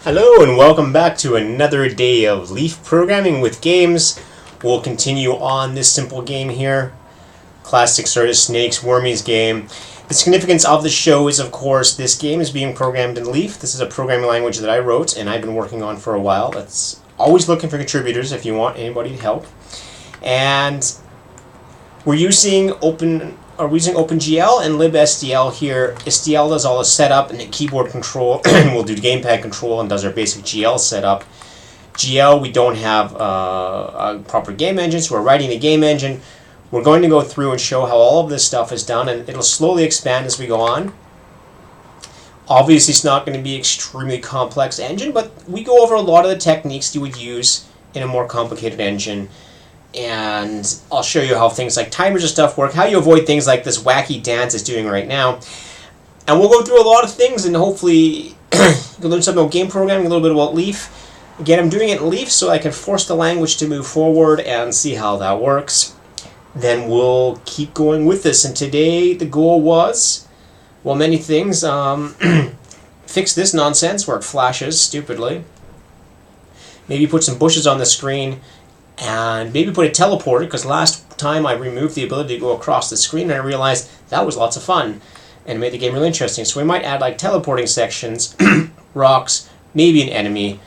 Hello and welcome back to another day of Leaf programming with games. We'll continue on this simple game here. Classic sort of Snakes Wormies game. The significance of the show is, of course, this game is being programmed in Leaf. This is a programming language that I wrote and I've been working on for a while. It's always looking for contributors if you want anybody to help. And we're using OpenGL and libSDL here. SDL does all the setup and the keyboard control, and we'll do gamepad control and does our basic GL setup. GL, we don't have a proper game engine, so we're writing the game engine. We're going to go through and show how all of this stuff is done, and it'll slowly expand as we go on. Obviously, it's not going to be an extremely complex engine, but we go over a lot of the techniques you would use in a more complicated engine. And I'll show you how things like timers and stuff work, how you avoid things like this wacky dance it's doing right now. And we'll go through a lot of things, and hopefully you'll learn something about game programming, a little bit about Leaf. Again, I'm doing it in Leaf so I can force the language to move forward and see how that works. Then we'll keep going with this. And today the goal was, well, many things. Fix this nonsense where it flashes stupidly. Maybe put some bushes on the screen. And maybe put a teleporter, because last time I removed the ability to go across the screen and I realized that was lots of fun and it made the game really interesting. So we might add like teleporting sections, rocks, maybe an enemy.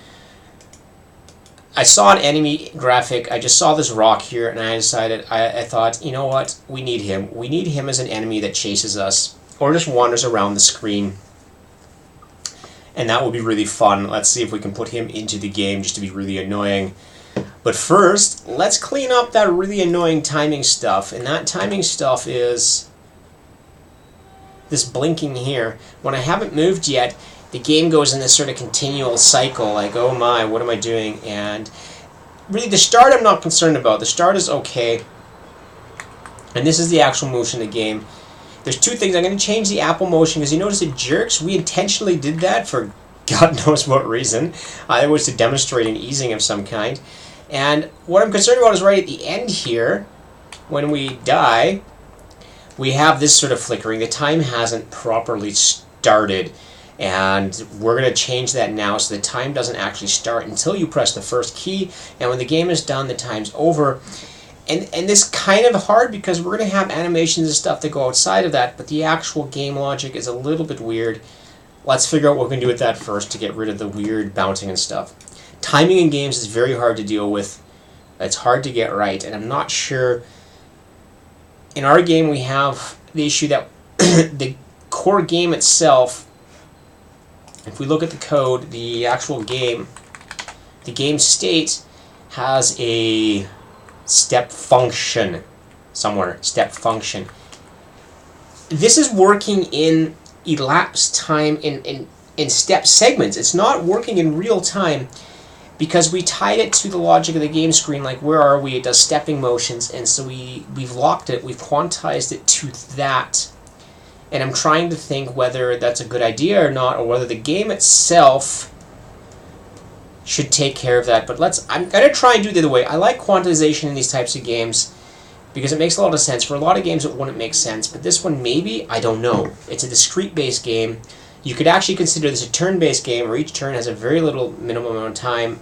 I saw an enemy graphic, I just saw this rock here and I decided, I thought, you know what, we need him. We need him as an enemy that chases us or just wanders around the screen. And that will be really fun. Let's see if we can put him into the game just to be really annoying. But first, let's clean up that really annoying timing stuff. And that timing stuff is this blinking here. When I haven't moved yet, the game goes in this sort of continual cycle, like, oh my, what am I doing? And really, the start I'm not concerned about. The start is okay. And this is the actual motion of the game. There's two things. I'm going to change the Apple motion, because you notice it jerks. We intentionally did that for God knows what reason. It was to demonstrate an easing of some kind. And what I'm concerned about is right at the end here, when we die, we have this sort of flickering. The time hasn't properly started, and we're going to change that now so the time doesn't actually start until you press the first key, and when the game is done, the time's over. And this kind of hard because we're going to have animations and stuff that go outside of that, but the actual game logic is a little bit weird. Let's figure out what we can do with that first to get rid of the weird bouncing and stuff. Timing in games is very hard to deal with. It's hard to get right, and I'm not sure. In our game, we have the issue that the core game itself, if we look at the code, the actual game, the game state has a step function somewhere, step function. This is working in elapsed time in step segments. It's not working in real time because we tied it to the logic of the game screen, like where are we? It does stepping motions, and so we've locked it, we've quantized it to that. And I'm trying to think whether that's a good idea or not, or whether the game itself should take care of that. But I'm going to try and do it the other way. I like quantization in these types of games because it makes a lot of sense. For a lot of games it wouldn't make sense, but this one maybe, I don't know. It's a discrete-based game. You could actually consider this a turn-based game where each turn has a very little minimum amount of time.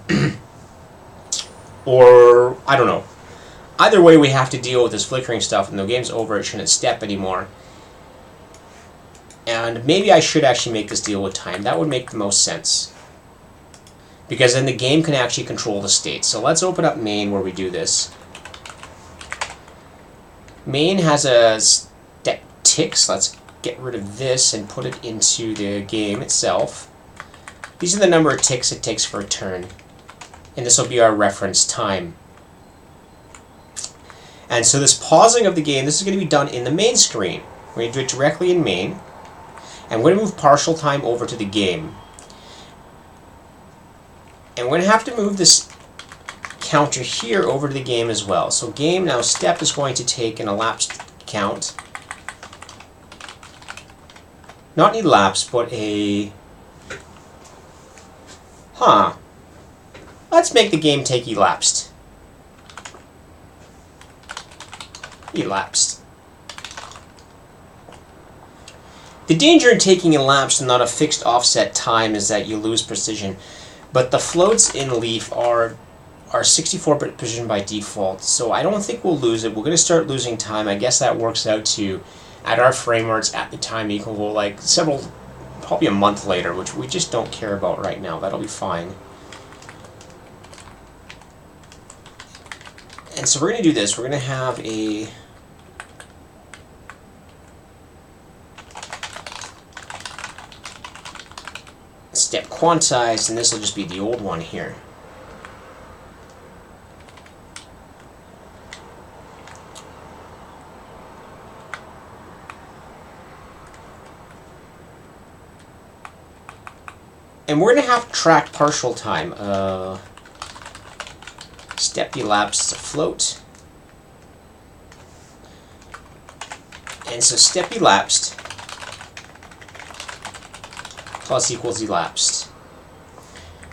Or, I don't know. Either way, we have to deal with this flickering stuff, and the game's over, it shouldn't step anymore. And maybe I should actually make this deal with time. That would make the most sense. Because then the game can actually control the state. So let's open up main where we do this. Main has a step ticks. Let's get rid of this and put it into the game itself. These are the number of ticks it takes for a turn. And this will be our reference time. And so this pausing of the game, this is going to be done in the main screen. We're going to do it directly in main. And we're going to move partial time over to the game. And we're going to have to move this counter here over to the game as well. So game, now step is going to take an elapsed count. Not an elapsed, but a... Let's make the game take elapsed. Elapsed. The danger in taking elapsed and not a fixed offset time is that you lose precision. But the floats in Leaf are 64-bit precision by default, so I don't think we'll lose it. We're going to start losing time. I guess that works out to, at our frame rates, at the time equal, like probably a month later, which we just don't care about right now. That'll be fine. And so we're going to do this. We're going to have a step quantized, and this will just be the old one here. And we're going to have to track partial time. Step elapsed to float. And so step elapsed plus equals elapsed.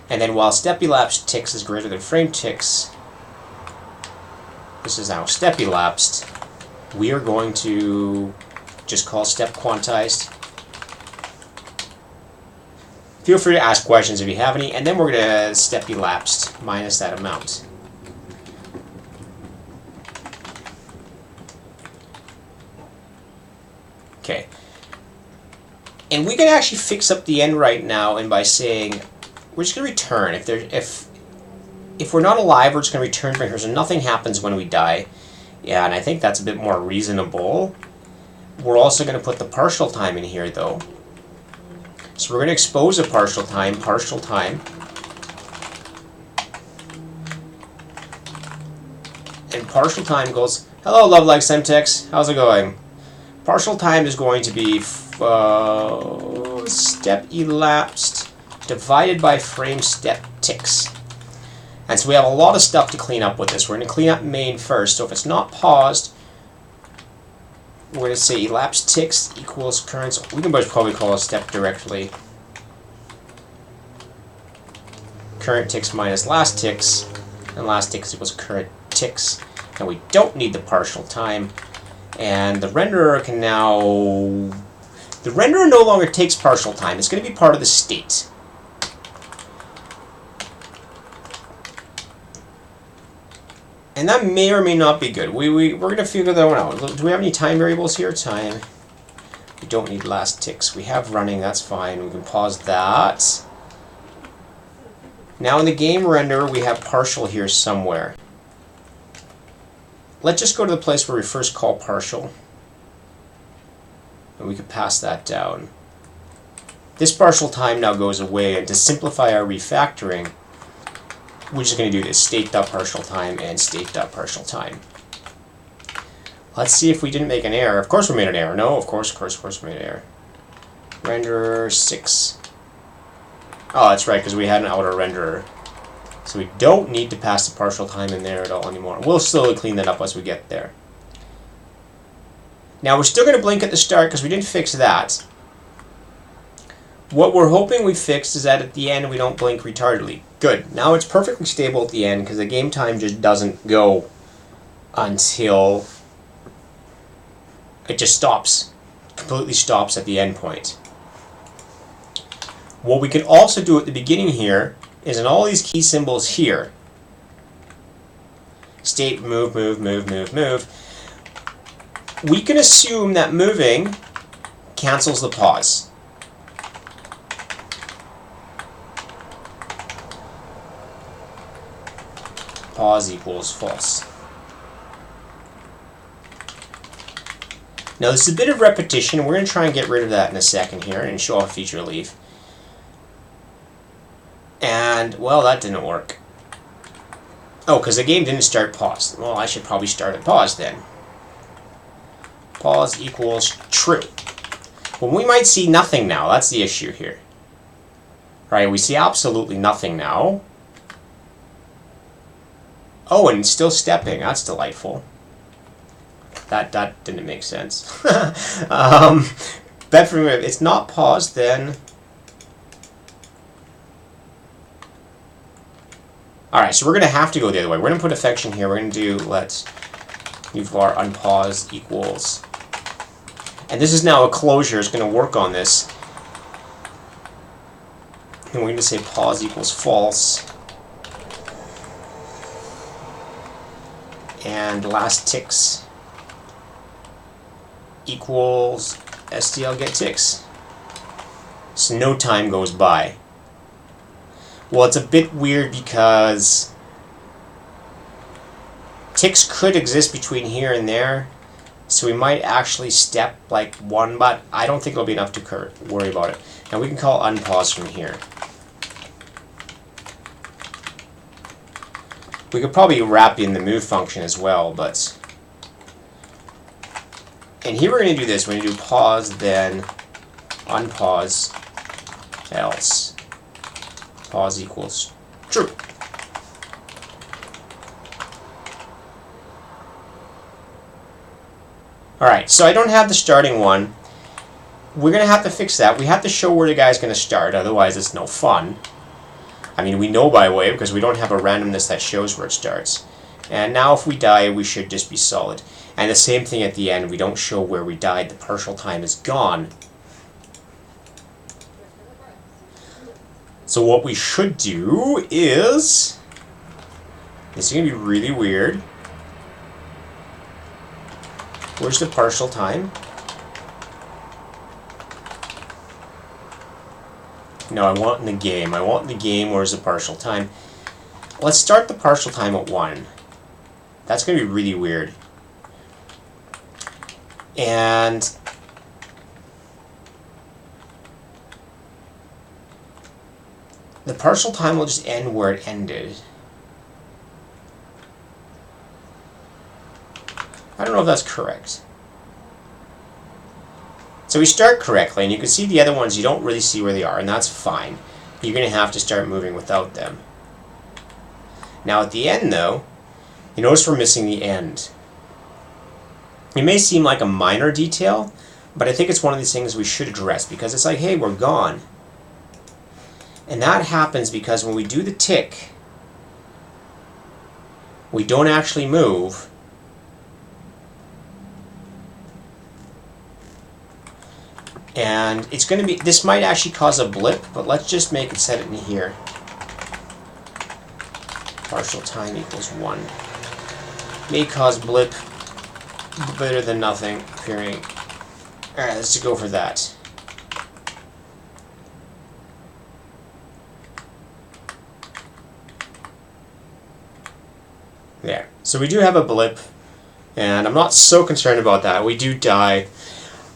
And then while step elapsed ticks is greater than frame ticks, this is now step elapsed, we are going to just call step quantized. Feel free to ask questions if you have any, and then we're going to step elapsed minus that amount. Okay. And we can actually fix up the end right now, and by saying we're just going to return. If we're not alive, we're just going to return from here, so nothing happens when we die. Yeah, and I think that's a bit more reasonable. We're also going to put the partial time in here, though. So we're going to expose a partial time. And partial time goes, hello, love like Semtex, how's it going? Partial time is going to be step elapsed divided by frame step ticks. And so we have a lot of stuff to clean up with this. We're going to clean up main first. So if it's not paused, we're going to say elapsed ticks equals current. We can probably call a step directly. Current ticks minus last ticks. And last ticks equals current ticks. And we don't need the partial time. And the renderer can now... The renderer no longer takes partial time. It's going to be part of the state. And that may or may not be good. We're going to figure that one out. Do we have any time variables here? Time. We don't need last ticks. We have running. That's fine. We can pause that. Now in the game renderer, we have partial here somewhere. Let's just go to the place where we first call partial. And we could pass that down. This partial time now goes away, and to simplify our refactoring, we're just going to do this state.partial time and state.partial time. Let's see if we didn't make an error. Of course we made an error. No, of course we made an error. Renderer 6. Oh, that's right, because we had an outer renderer. So we don't need to pass the partial time in there at all anymore. We'll slowly clean that up as we get there. Now we're still going to blink at the start because we didn't fix that. What we're hoping we fixed is that at the end we don't blink retardedly. Good. Now it's perfectly stable at the end because the game time just doesn't go until it just stops. Completely stops at the end point. What we can also do at the beginning here is in all these key symbols here, state, move, we can assume that moving cancels the pause. Pause equals false. Now this is a bit of repetition. We're going to try and get rid of that in a second here and show off feature leaf. And, well, that didn't work. Oh, because the game didn't start pause. Well, I should probably start at pause then. Pause equals true. Well, we might see nothing now. That's the issue here. Right, we see absolutely nothing now. Oh, and it's still stepping. That's delightful. That didn't make sense. If it's not paused, then... Alright, so we're going to have to go the other way. We're going to put affection here. We're going to do let's var unpause equals... And this is now a closure. It's going to work on this. And we're going to say pause equals false. And last ticks equals STL get ticks. So no time goes by. Well, it's a bit weird because ticks could exist between here and there, so we might actually step like one, but I don't think it'll be enough to worry about it. Now we can call unpause from here. We could probably wrap in the move function as well, but... And here we're going to do this. We're going to do pause, then unpause, else. Pause equals true. Alright, so I don't have the starting one. We're going to have to fix that. We have to show where the guy's going to start, otherwise it's no fun. I mean, we know by way because we don't have a randomness that shows where it starts. And now if we die, we should just be solid. And the same thing at the end, we don't show where we died. The partial time is gone. So what we should do is... This is going to be really weird. Where's the partial time? No, I want in the game. I want in the game where's the partial time. Let's start the partial time at 1. That's going to be really weird. And the partial time will just end where it ended. I don't know if that's correct. So we start correctly, and you can see the other ones, you don't really see where they are, and that's fine. You're going to have to start moving without them. Now at the end, though, you notice we're missing the end. It may seem like a minor detail, but I think it's one of these things we should address, because it's like, hey, we're gone. And that happens because when we do the tick, we don't actually move. And it's going to be, this might actually cause a blip, but let's just make it set it in here. Partial time equals 1. May cause blip, better than nothing appearing. Alright, let's just go for that. There. So we do have a blip, and I'm not so concerned about that. We do die.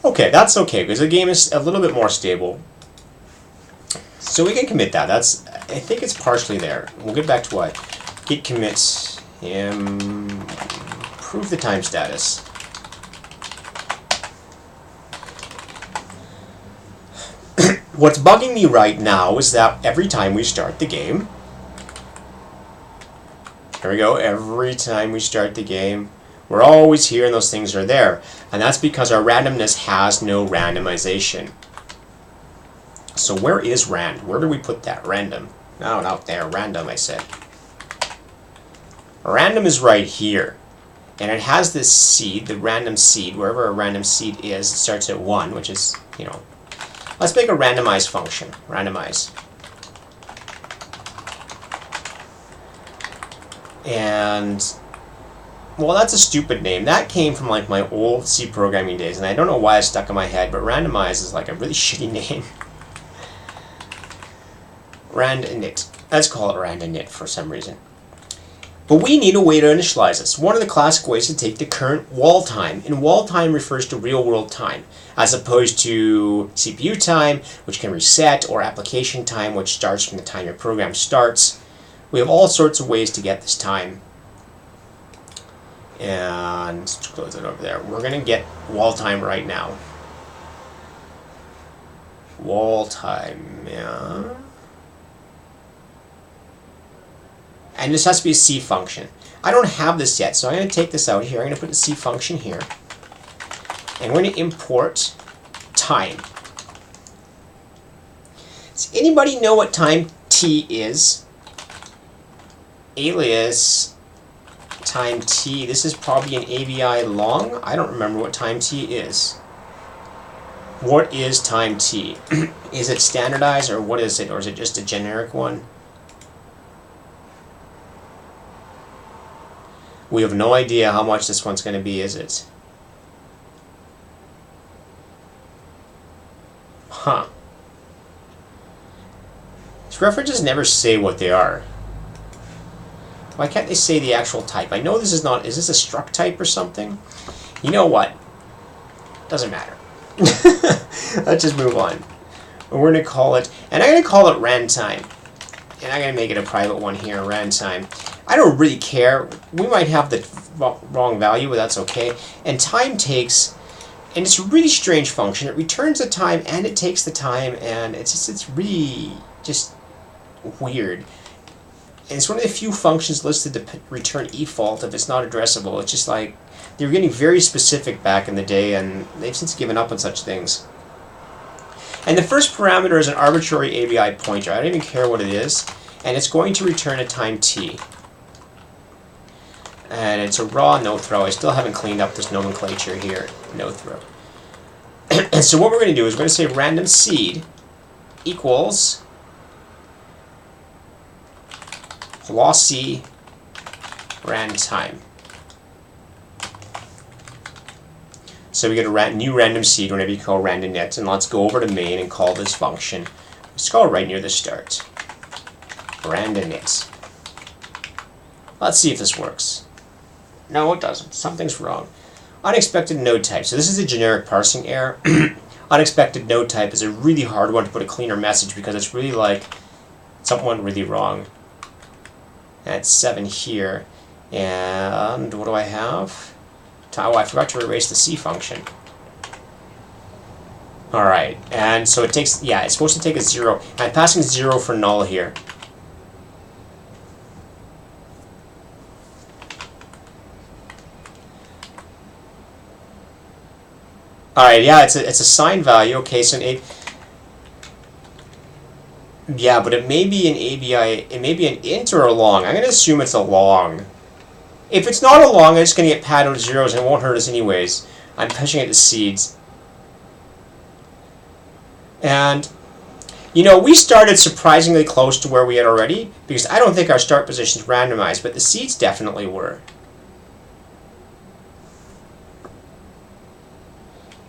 Okay, that's okay, because the game is a little bit more stable. So we can commit that. That's, I think it's partially there. We'll get back to what? Git commit, improve the time status. What's bugging me right now is that every time we start the game, here we go, every time we start the game, we're always here and those things are there. And that's because our randomness has no randomization. So where is rand? Where do we put that? Random. No, not there. Random, I said. Random is right here. And it has this seed, the random seed. Wherever a random seed is, it starts at 1, which is, you know. Let's make a randomize function. Randomize. And... well, that's a stupid name. That came from like my old C programming days, and I don't know why it's stuck in my head, but randomize is like a really shitty name. Rand-init. Let's call it rand-init for some reason. But we need a way to initialize this. One of the classic ways to take the current wall time. And wall time refers to real-world time, as opposed to CPU time, which can reset, or application time, which starts from the time your program starts. We have all sorts of ways to get this time. And let's close it over there. We're going to get wall time right now. Wall time, yeah. And this has to be a C function. I don't have this yet, so I'm going to take this out here. I'm going to put the C function here. And we're going to import time. Does anybody know what time t is? Alias time t. This is probably an AVI long. I don't remember what time t is. What is time t? Is it standardized, or what is it? Or is it just a generic one? We have no idea how much this one's going to be, is it? Huh. These references never say what they are. Why can't they say the actual type? I know this is not... Is this a struct type or something? You know what? Doesn't matter. Let's just move on. We're going to call it... And I'm going to call it runtime. And I'm going to make it a private one here, runtime. I don't really care. We might have the wrong value, but that's okay. And time takes... And it's a really strange function. It returns the time and it takes the time, and it's really just weird. And it's one of the few functions listed to return efault if it's not addressable. It's just like, they were getting very specific back in the day, and they've since given up on such things. And the first parameter is an arbitrary ABI pointer. I don't even care what it is. And it's going to return a time t. And it's a raw no-throw. I still haven't cleaned up this nomenclature here. No-throw. And so what we're going to do is we're going to say random seed equals lossy runtime. So we get a new random seed whenever you call random net, and let's go over to main and call this function. Let's call it right near the start. Random net. Let's see if this works. No, it doesn't. Something's wrong. Unexpected node type. So this is a generic parsing error. Unexpected node type is a really hard one to put a cleaner message because it's really like something went really wrong. That's 7 here. And what do I have? Oh, I forgot to erase the C function. Alright, and so it takes, yeah, it's supposed to take a 0. I'm passing 0 for null here. Alright, yeah, it's a signed value. Okay, so yeah, but it may be an ABI, it may be an int or a long. I'm going to assume it's a long. If it's not a long, I'm just going to get padded with zeros and it won't hurt us anyways. I'm pushing it to seeds. And, you know, we started surprisingly close to where we had already, because I don't think our start position's randomized, but the seeds definitely were.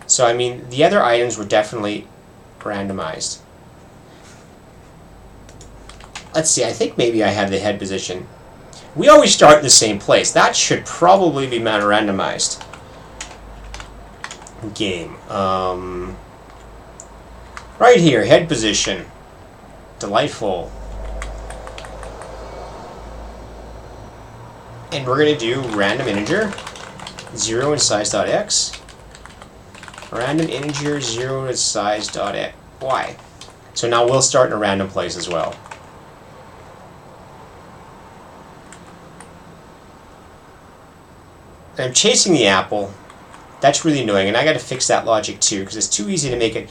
So, I mean, the other items were definitely randomized. Let's see, I think maybe I have the head position. We always start in the same place. That should probably be randomized. Game. Right here, head position. Delightful. And we're going to do random integer, 0 in size.x. Random integer, 0 in size.y. So now we'll start in a random place as well. I'm chasing the apple. That's really annoying, and I got to fix that logic too, because it's too easy to make it.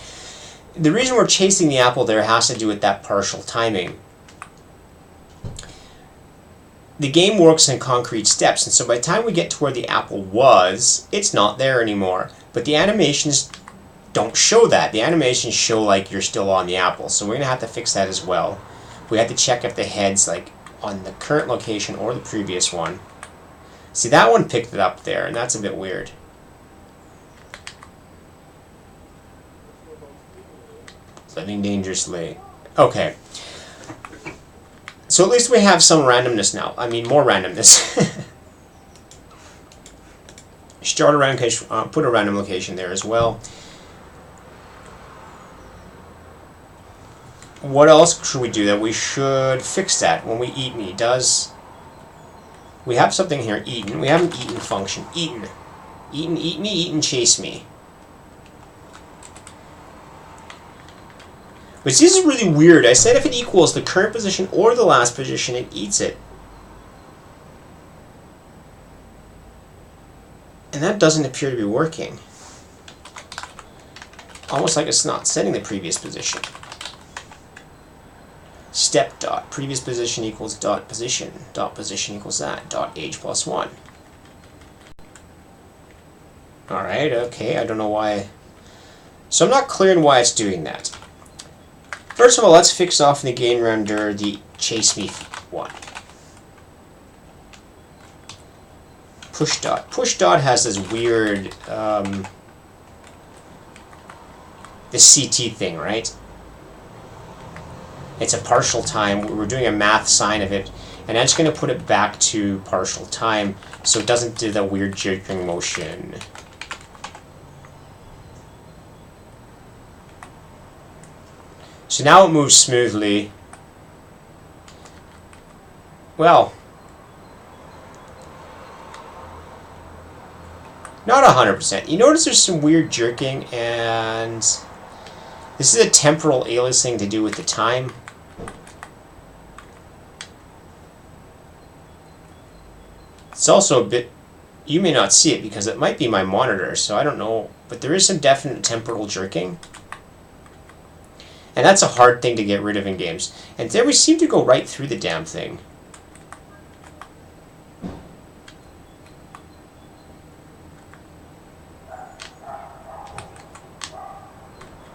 The reason we're chasing the apple there has to do with that partial timing. The game works in concrete steps, and so by the time we get to where the apple was, it's not there anymore. But the animations don't show that. The animations show like you're still on the apple, so we're going to have to fix that as well. We have to check if the head's like on the current location or the previous one. See, that one picked it up there, and that's a bit weird. Living dangerously. Okay. So at least we have some randomness now. I mean, more randomness. Start a random location, put a random location there as well. What else should we do? That we should fix that when we eat me. Does... We have something here, eaten. We have an eaten function. Eaten. Eaten, eat me, eaten, chase me. But this is really weird. I said if it equals the current position or the last position, it eats it. And that doesn't appear to be working. Almost like it's not setting the previous position. Step dot, previous position equals dot position equals that, dot age plus 1. Alright, okay, I don't know why. So I'm not clear on why it's doing that. First of all, let's fix off in the game render the chase me one. Push dot. Push dot has this weird this CT thing, right? It's a partial time. We're doing a math sign of it, and I'm just going to put it back to partial time so it doesn't do that weird jerking motion. So now it moves smoothly. Well, not 100%. You notice there's some weird jerking, and this is a temporal aliasing to do with the time. It's also a bit, you may not see it because it might be my monitor, so I don't know, but there is some definite temporal jerking. And that's a hard thing to get rid of in games. And there we seem to go right through the damn thing.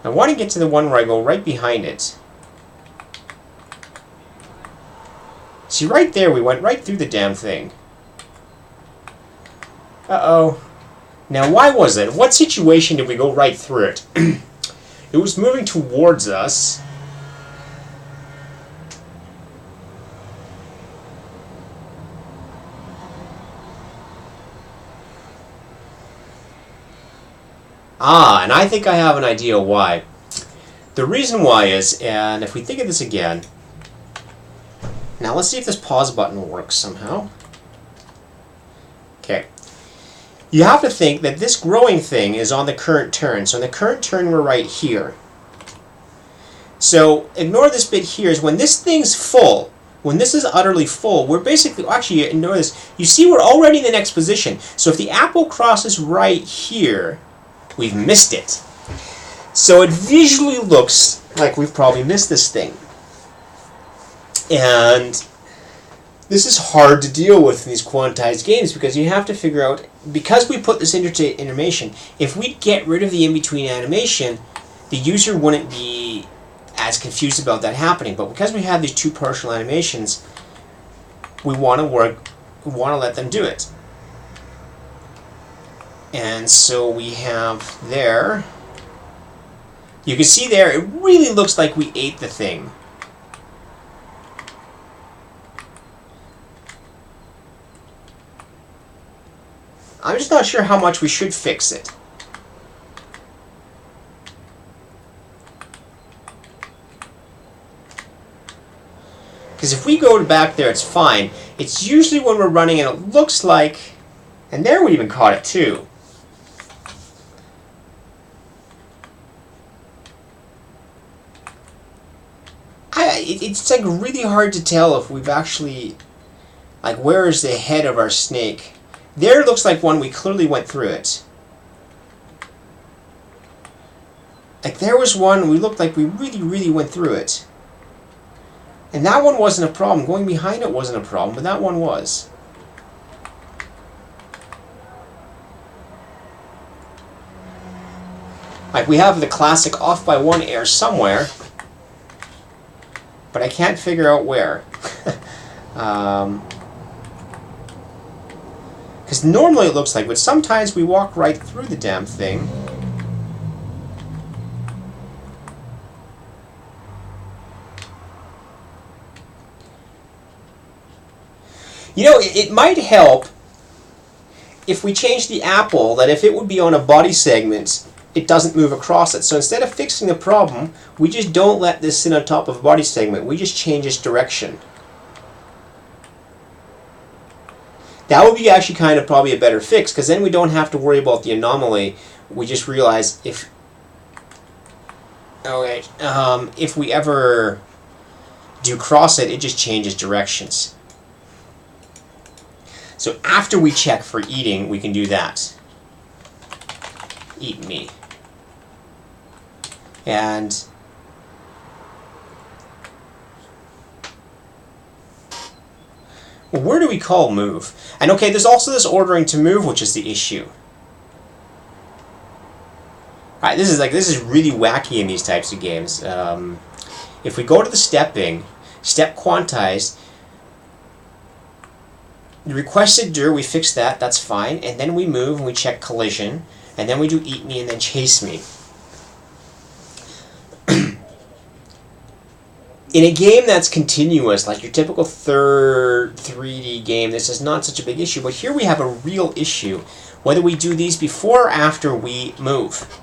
I want to get to the one where I go right behind it. See, right there we went right through the damn thing. Uh-oh. Now, why was it? What situation did we go right through it? It was moving towards us. Ah, and I think I have an idea why. The reason why is, and if we think of this again, now let's see if this pause button works somehow. Okay. You have to think that this growing thing is on the current turn. So in the current turn, we're right here. So ignore this bit here is when this thing's full, when this is utterly full, we're basically, actually ignore this. You see we're already in the next position. So if the apple crosses right here, we've missed it. So it visually looks like we've probably missed this thing. And this is hard to deal with in these quantized games because you have to figure out, because we put this animation, if we get rid of the in-between animation, the user wouldn't be as confused about that happening. But because we have these two partial animations, we want to let them do it. And so we have there, you can see there, it really looks like we ate the thing. I'm just not sure how much we should fix it. Because if we go back there, it's fine. It's usually when we're running and it looks like, and there we even caught it too. It's like really hard to tell if we've actually, like, where is the head of our snake? There looks like one we clearly went through it. Like there was one we looked like we really went through it. And that one wasn't a problem. Going behind it wasn't a problem, but that one was. Like we have the classic off by one air somewhere, but I can't figure out where. Because normally it looks like, but sometimes we walk right through the damn thing. You know, it might help if we change the apple, that if it would be on a body segment, it doesn't move across it. So instead of fixing the problem, we just don't let this sit on top of a body segment. We just change its direction. That would be actually kind of probably a better fix, because then we don't have to worry about the anomaly. We just realize if, okay, if we ever do cross it, it just changes directions. So after we check for eating, we can do that. Eat me. And well, where do we call move? And okay, there's also this ordering to move, which is the issue. Alright, this is really wacky in these types of games. If we go to the stepping, step quantized, the requested dir, we fix that, that's fine, and then we move and we check collision, and then we do eat me and then chase me. In a game that's continuous, like your typical third 3D game, this is not such a big issue, but here we have a real issue, whether we do these before or after we move.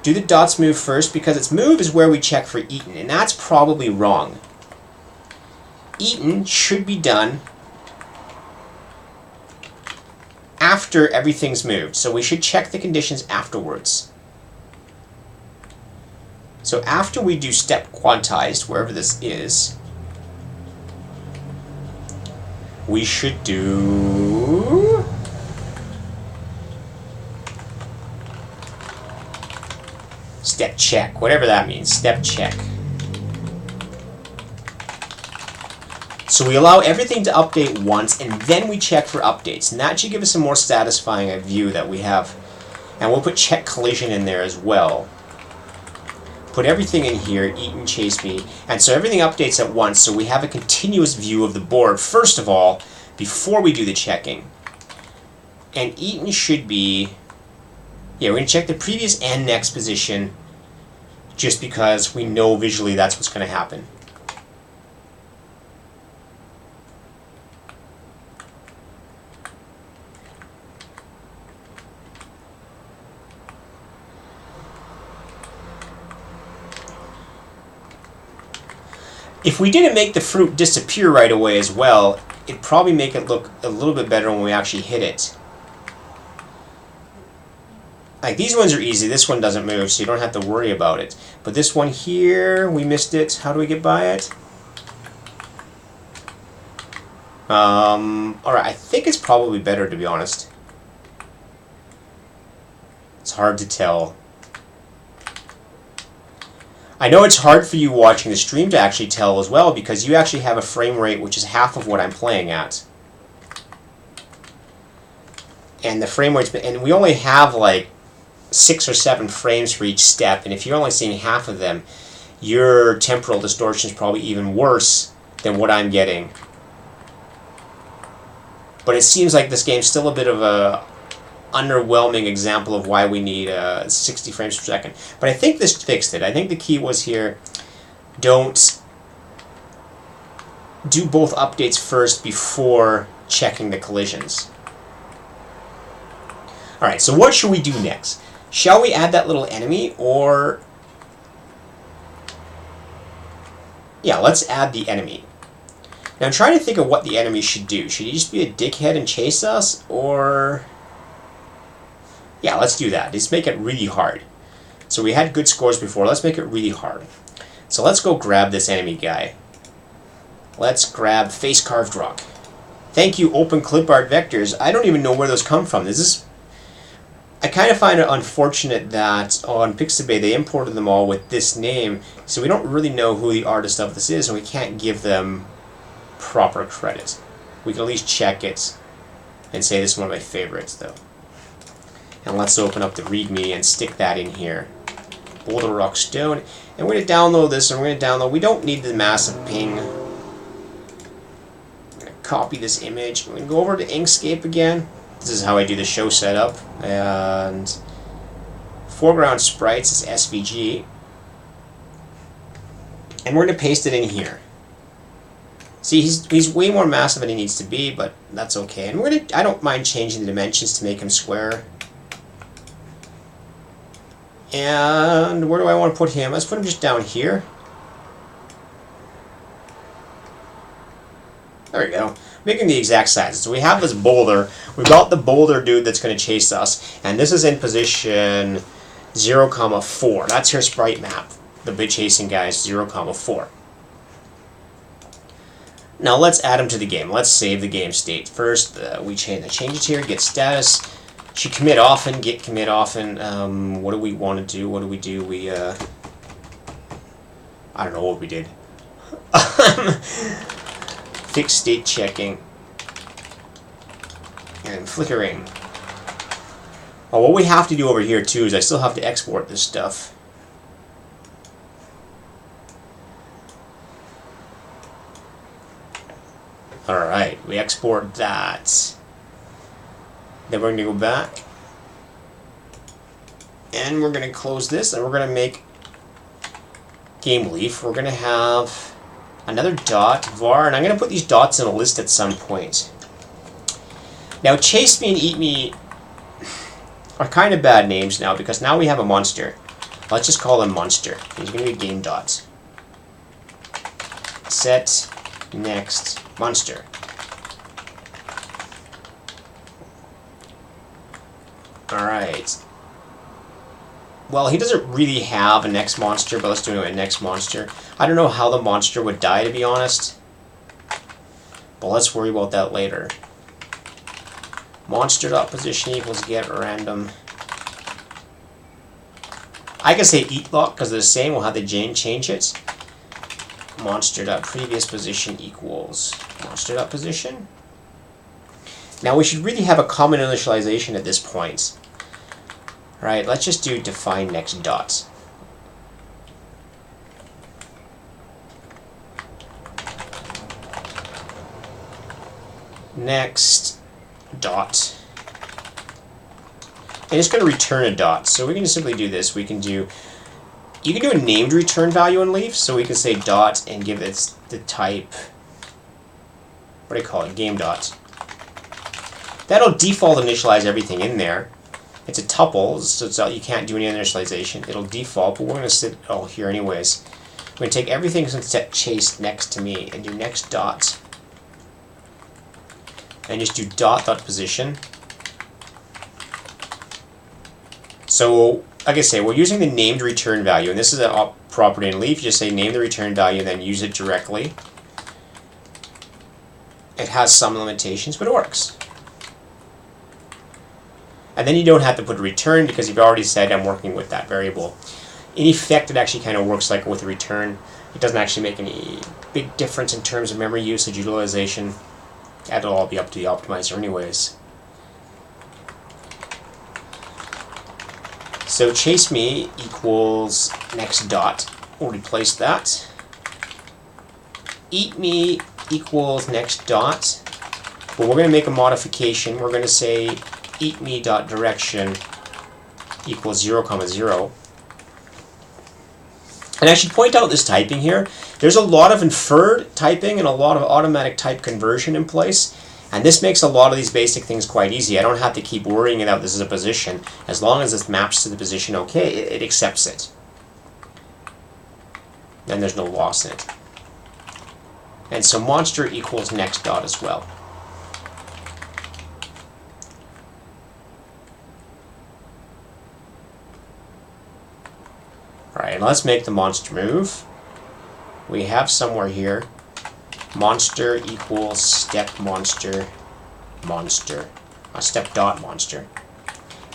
Do the dots move first? Because its move is where we check for eaten, and that's probably wrong. Eaten should be done after everything's moved, so we should check the conditions afterwards. So after we do step quantized, wherever this is, we should do step check, whatever that means, step check. So we allow everything to update once, and then we check for updates, and that should give us a more satisfying view that we have. And we'll put check collision in there as well. Put everything in here, eat and chase me, and so everything updates at once, so we have a continuous view of the board, first of all, before we do the checking. And eaten should be, yeah, we're going to check the previous and next position, just because we know visually that's what's going to happen. If we didn't make the fruit disappear right away as well, it'd probably make it look a little bit better when we actually hit it. Like, these ones are easy. This one doesn't move, so you don't have to worry about it. But this one here, we missed it. How do we get by it? Alright, I think it's probably better, to be honest. It's hard to tell. I know it's hard for you watching the stream to actually tell as well, because you actually have a frame rate which is half of what I'm playing at. And the frame rate's and we only have like 6 or 7 frames for each step, and if you're only seeing half of them, your temporal distortion is probably even worse than what I'm getting. But it seems like this game's still a bit of a underwhelming example of why we need 60 frames per second. But I think this fixed it. I think the key was here, don't do both updates first before checking the collisions. Alright, so what should we do next? Shall we add that little enemy, or... yeah, let's add the enemy. Now I'm trying to think of what the enemy should do. Should he just be a dickhead and chase us, or... yeah, let's do that. Let's make it really hard. So we had good scores before. Let's make it really hard. So let's go grab this enemy guy. Let's grab Face Carved Rock. Thank you, Open Clip Art Vectors. I don't even know where those come from. This is... I kind of find it unfortunate that on Pixabay they imported them all with this name, so we don't really know who the artist of this is, and we can't give them proper credit. We can at least check it and say this is one of my favorites, though. And let's open up the README and stick that in here. Boulder Rock Stone. And we're going to download this, and we're going to download... we don't need the massive ping. I'm going to copy this image. We're going to go over to Inkscape again. This is how I do the show setup. And foreground sprites is SVG. And we're going to paste it in here. See, he's way more massive than he needs to be, but that's okay. And we're going to... I don't mind changing the dimensions to make him square. And where do I want to put him? Let's put him just down here. There we go. Making the exact sizes. So we have this boulder. We've got the boulder dude that's going to chase us. And this is in position 0,4. That's your sprite map. The bit chasing guy is 0,4. Now let's add him to the game. Let's save the game state. First, we change it here. Get status. Should commit often. Get commit often. What do we want to do? What do we do? We, I don't know what we did. Fixed state checking. And flickering. Oh, what we have to do over here too is I still have to export this stuff. Alright, we export that. Then we're going to go back. And we're going to close this and we're going to make game leaf. We're going to have another dot, var, and I'm going to put these dots in a list at some point. Now, chase me and eat me are kind of bad names now because now we have a monster. Let's just call him monster. He's going to be game dot. Set next monster. Alright. Well, he doesn't really have a next monster, but let's do a next monster. I don't know how the monster would die, to be honest. But let's worry about that later. Monster.position equals get random. I can say edA-qa because they're the same. We'll have the change it. Monster.previous position equals monster.position. Now we should really have a common initialization at this point. Right, let's just do define next dot. Next dot. And it's going to return a dot. So we can simply do this. We can do, you can do a named return value in Leaf. So we can say dot and give it the type, what do you call it, game dot. That'll default initialize everything in there. It's a tuple, so you can't do any initialization. It'll default, but we're going to sit all here anyways. We're going to take everything and set chase next to me and do next dot. And just do dot.position. So, like I say, we're using the named return value, and this is a property in Leaf. You just say name the return value and then use it directly. It has some limitations, but it works. And then you don't have to put a return because you've already said I'm working with that variable. In effect, it actually kind of works like with a return. It doesn't actually make any big difference in terms of memory usage, utilization. That'll all be up to the optimizer anyways. So chase me equals next dot. We'll replace that. Eat me equals next dot. But we're going to make a modification. We're going to say eat me.direction equals 0, 0. And I should point out this typing here. There's a lot of inferred typing and a lot of automatic type conversion in place. And this makes a lot of these basic things quite easy. I don't have to keep worrying about this is a position. As long as this maps to the position okay, it accepts it. Then there's no loss in it. And so monster equals next dot as well. Alright, let's make the monster move. We have somewhere here monster equals step monster monster. Step dot monster.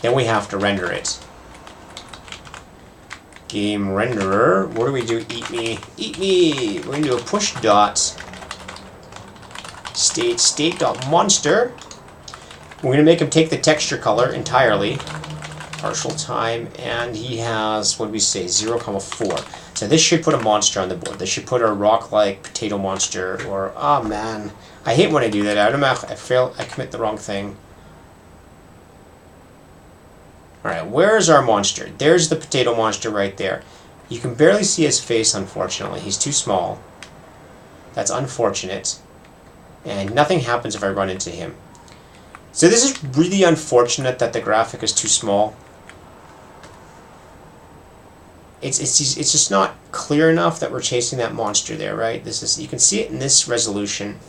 Then we have to render it. Game renderer. What do we do? Eat me. Eat me! We're going to do a push dot state dot monster. We're going to make him take the texture color entirely. Partial time, and he has, what do we say, 0, 4. So this should put a monster on the board. This should put a rock-like potato monster, or, oh man, I hate when I do that. I commit the wrong thing. Alright, where's our monster? There's the potato monster right there. You can barely see his face, unfortunately. He's too small. That's unfortunate. And nothing happens if I run into him. So this is really unfortunate that the graphic is too small. It's just not clear enough that we're chasing that monster there, right? This is, you can see it in this resolution.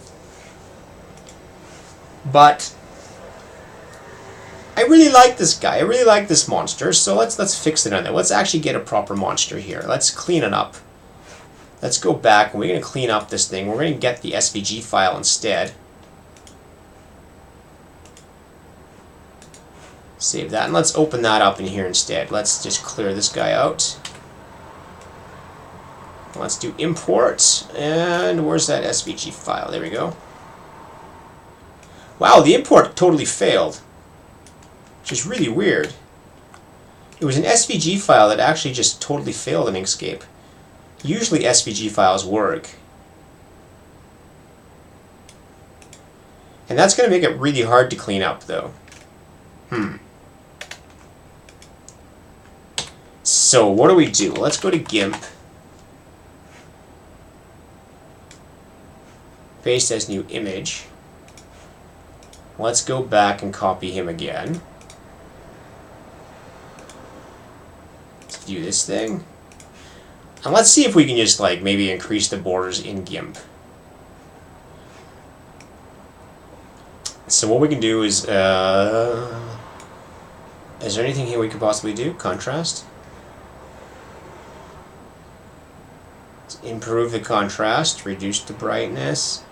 But I really like this guy. I really like this monster. So let's fix it on there. Let's actually get a proper monster here. Let's clean it up. Let's go back and we're going to clean up this thing. We're going to get the SVG file instead. Save that, and let's open that up in here instead. Let's just clear this guy out. Let's do import, and where's that SVG file? There we go. Wow, the import totally failed. which is really weird. It was an SVG file that actually just totally failed in Inkscape. Usually SVG files work. And that's going to make it really hard to clean up, though. So what do we do? Let's go to GIMP. Paste as new image. Let's go back and copy him again. Let's view this thing. And let's see if we can just like maybe increase the borders in GIMP. So what we can do is there anything here we could possibly do? Contrast. Let's improve the contrast, reduce the brightness.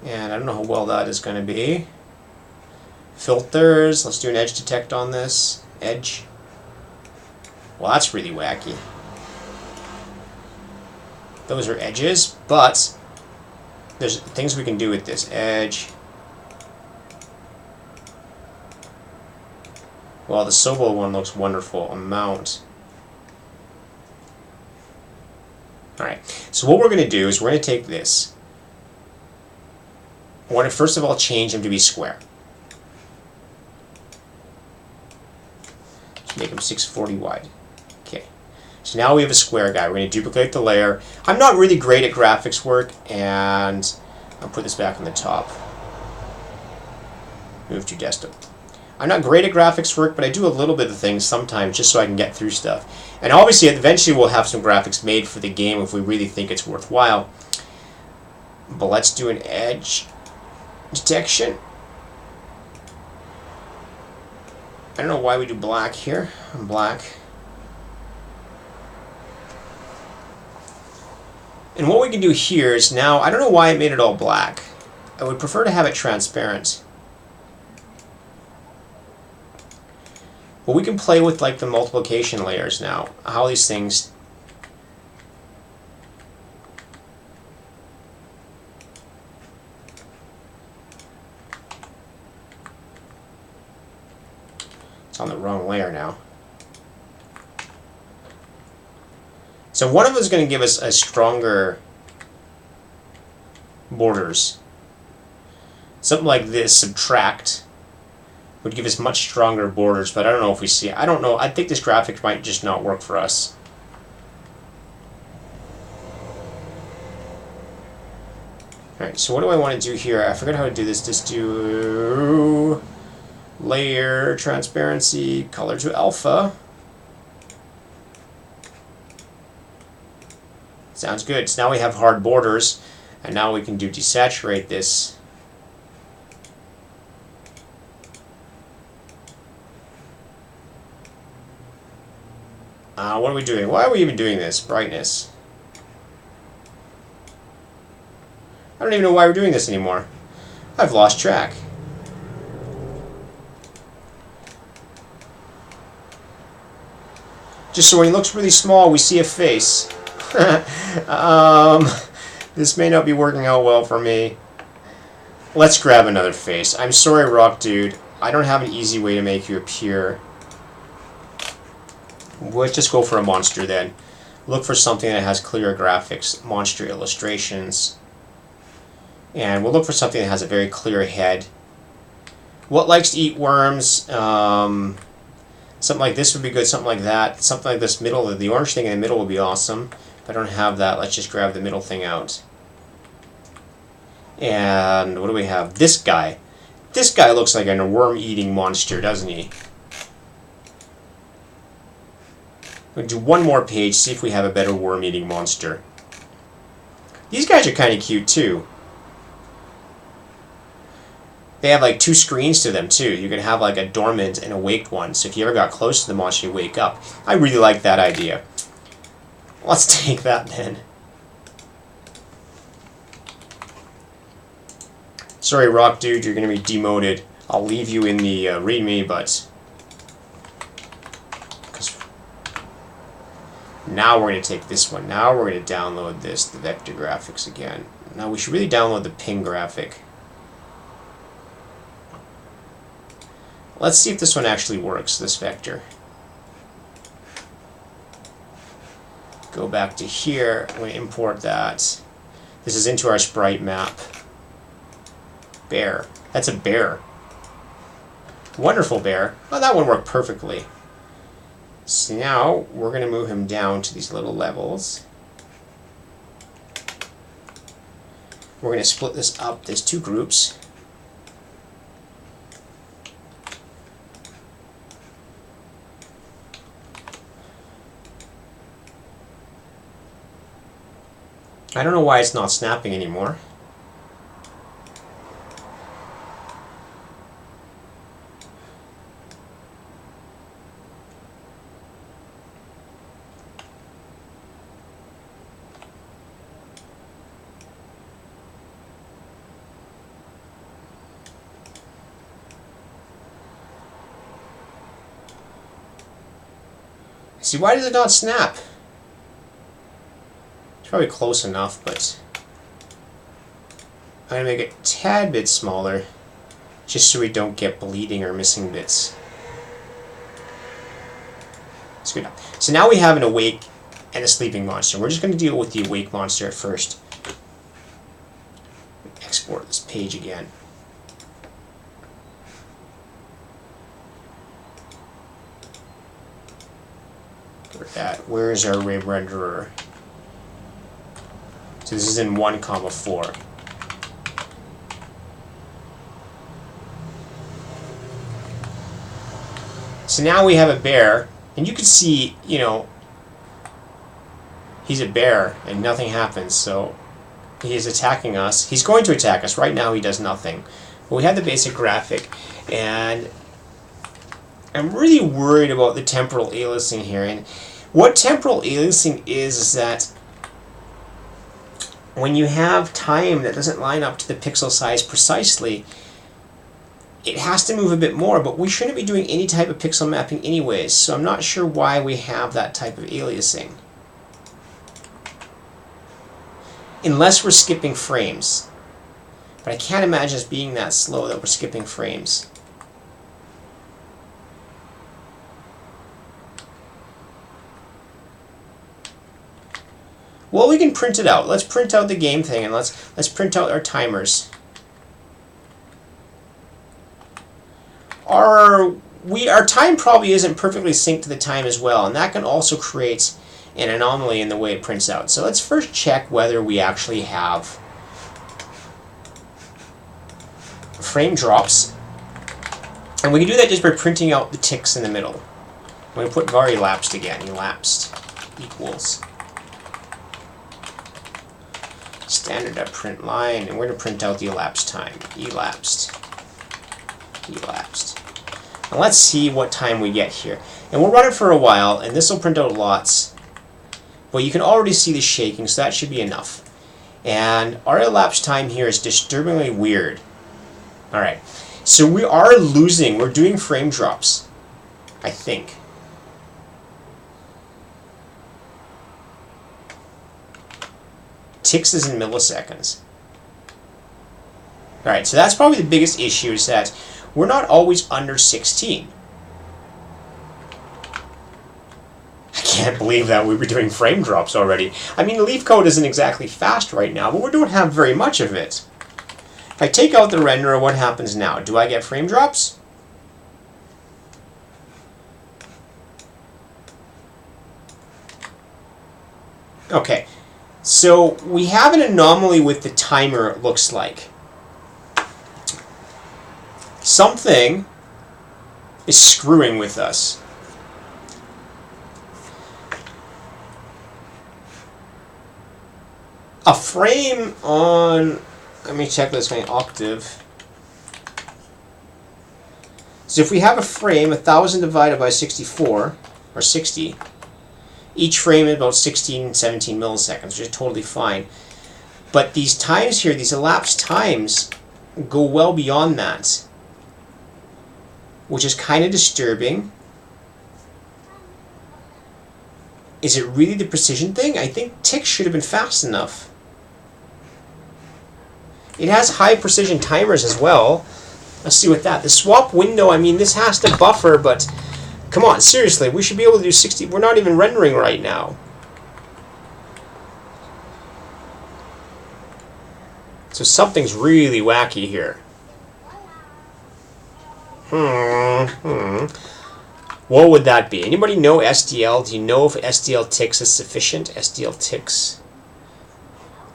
And I don't know how well that is going to be. Filters, let's do an edge detect on this. Edge. Well, that's really wacky. Those are edges, but there's things we can do with this. Edge. Well, the Sobo one looks wonderful. Amount. Alright, so what we're going to do is we're going to take this. I want to first of all change him to be square. Let's make him 640 wide. Okay. So now we have a square guy. We're going to duplicate the layer. I'm not really great at graphics work, and I'll put this back on the top. Move to desktop. I'm not great at graphics work, but I do a little bit of things sometimes just so I can get through stuff. And obviously, eventually we'll have some graphics made for the game if we really think it's worthwhile. But let's do an edge detection. I don't know why we do black here. Black. And what we can do here is now, I don't know why it made it all black. I would prefer to have it transparent. But we can play with like the multiplication layers now. How these things... It's on the wrong layer now. So one of them is going to give us a stronger borders. Something like this, subtract, would give us much stronger borders, but I don't know if we see it. I don't know. I think this graphic might just not work for us. Alright, so what do I want to do here? I forgot how to do this. Just do layer, transparency, color to alpha. Sounds good. So now we have hard borders, and now we can do desaturate this. What are we doing? Why are we even doing this? Brightness. I don't even know why we're doing this anymore. I've lost track. Just so when he looks really small, we see a face. This may not be working out well for me. Let's grab another face. I'm sorry, Rock Dude. I don't have an easy way to make you appear. We'll just go for a monster then. Look for something that has clear graphics, monster illustrations. And we'll look for something that has a very clear head. What likes to eat worms? Something like this would be good, something like that. Something like this middle, the orange thing in the middle would be awesome. If I don't have that, let's just grab the middle thing out. And what do we have? This guy. This guy looks like a worm-eating monster, doesn't he? We'll do one more page, see if we have a better worm-eating monster. These guys are kind of cute, too. They have like two screens to them, too. You can have like a dormant and awake one, so if you ever got close to the monster, you wake up. I really like that idea. Let's take that, then. Sorry, Rock Dude, you're going to be demoted. I'll leave you in the README, but... Now we're going to take this one. Now we're going to download this, the vector graphics again. Now we should really download the ping graphic. Let's see if this one actually works, this vector. Go back to here, I'm going to import that. This is into our sprite map. Bear. That's a bear. Wonderful bear. Oh, that one worked perfectly. So now we're going to move him down to these little levels. We're going to split this up. There's two groups. I don't know why it's not snapping anymore. See, why does it not snap? It's probably close enough, but I'm going to make it a tad bit smaller, just so we don't get bleeding or missing bits. It's good enough. So now we have an awake and a sleeping monster. We're just going to deal with the awake monster at first. Export this page again. Where's our array renderer? So this is in 1,4. So now we have a bear, and you can see, you know, he's a bear and nothing happens, so he is attacking us. He's going to attack us. Right now he does nothing. But we have the basic graphic, and I'm really worried about the temporal aliasing here. And what temporal aliasing is that when you have time that doesn't line up to the pixel size precisely, it has to move a bit more, but we shouldn't be doing any type of pixel mapping anyways, so I'm not sure why we have that type of aliasing. Unless we're skipping frames. But I can't imagine us being that slow that we're skipping frames. Well, we can print it out. Let's print out the game thing, and let's print out our timers. Our time probably isn't perfectly synced to the time as well, and that can also create an anomaly in the way it prints out. So let's first check whether we actually have frame drops, and we can do that just by printing out the ticks in the middle. I'm going to put var elapsed again. Elapsed equals standard print line, and we're going to print out the elapsed time. Elapsed. Now let's see what time we get here. And we'll run it for a while, and this will print out lots. But you can already see the shaking, so that should be enough. And our elapsed time here is disturbingly weird. Alright, so we are losing, we're doing frame drops, I think. Ticks is in milliseconds. Alright, so that's probably the biggest issue, is that we're not always under 16. I can't believe that we were doing frame drops already. I mean, leaf code isn't exactly fast right now, but we don't have very much of it. If I take out the renderer, what happens now? Do I get frame drops? Okay, so we have an anomaly with the timer, it looks like. Something is screwing with us. A frame on, let me check this thing, octave. So if we have a frame, 1,000 divided by 64, or 60, each frame is about 16, 17 milliseconds, which is totally fine. But these times here, these elapsed times, go well beyond that, which is kind of disturbing. Is it really the precision thing? I think ticks should have been fast enough. It has high precision timers as well, Let's see what that. The swap window, I mean, this has to buffer, but come on, seriously, we should be able to do 60. We're not even rendering right now. So something's really wacky here. What would that be? Anybody know SDL? Do you know if SDL ticks is sufficient? SDL ticks.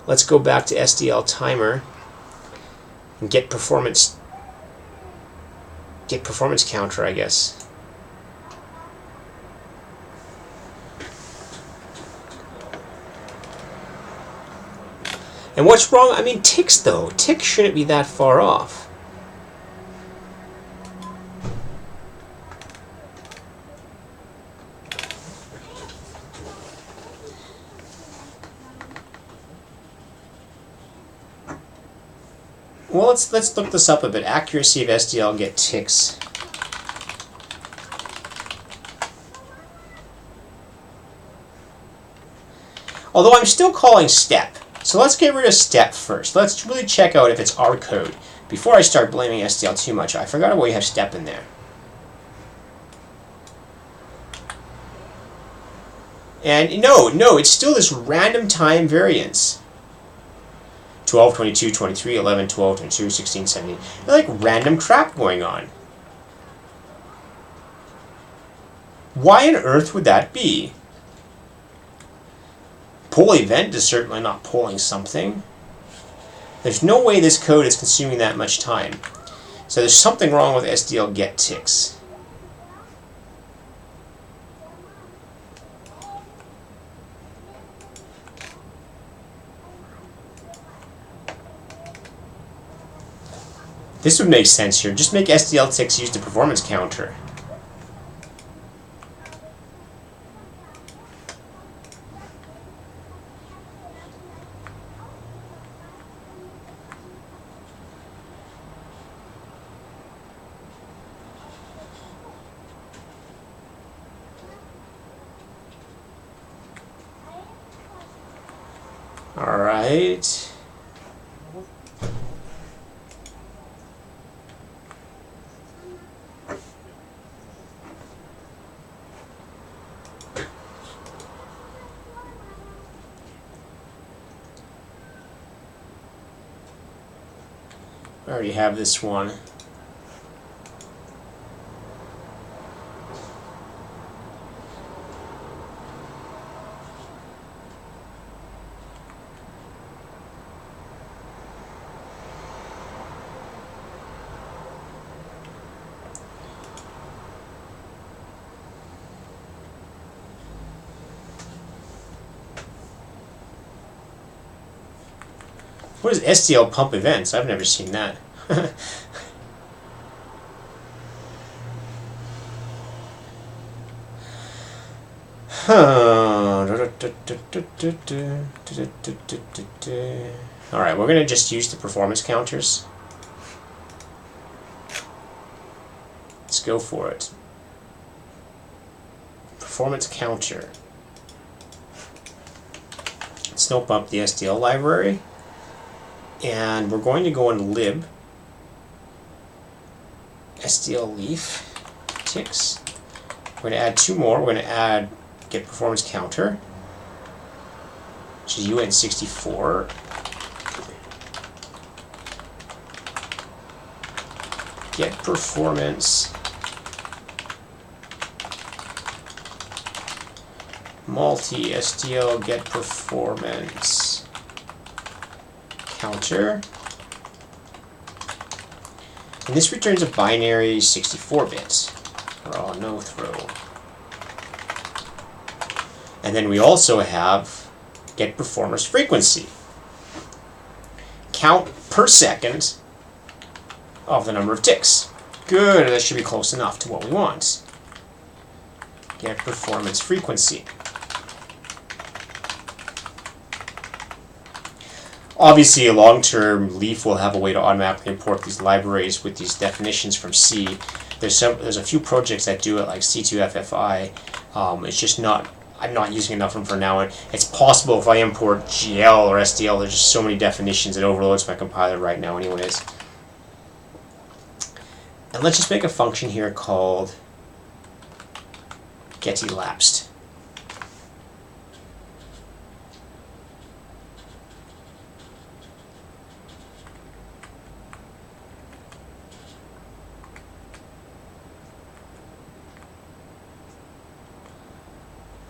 Let's go back to SDL timer and get performance counter, I guess. And what's wrong? I mean, ticks though. Ticks shouldn't be that far off. Well, let's look this up a bit. Accuracy of SDL get ticks. Although I'm still calling step. So let's get rid of step first. Let's really check out if it's our code before I start blaming SDL too much. I forgot why you have step in there. And no, it's still this random time variance. 12, 22, 23, 11, 12, 22, 16, 17. They're like random crap going on. Why on earth would that be? Poll event is certainly not polling something. There's no way this code is consuming that much time. So there's something wrong with SDL get ticks. This would make sense here. Just make SDL ticks use the performance counter. All right. I already have this one. What is SDL pump events? I've never seen that. Alright, we're going to just use the performance counters. Let's go for it. Performance counter. Let's open up the SDL library. And we're going to go in lib. SDL leaf ticks. We're going to add two more. We're going to add get performance counter, which is UN64. Get performance multi SDL get performance counter. And this returns a binary 64-bit, or no throw. And then we also have get performance frequency. Count per second of the number of ticks. Good, that should be close enough to what we want. Get performance frequency. Obviously, a long-term Leaf will have a way to automatically import these libraries with these definitions from C. There's a few projects that do it, like C2FFI. It's just not. I'm not using enough of them for now. It's possible if I import GL or SDL, there's just so many definitions it overloads my compiler right now anyways. And let's just make a function here called getElapsed.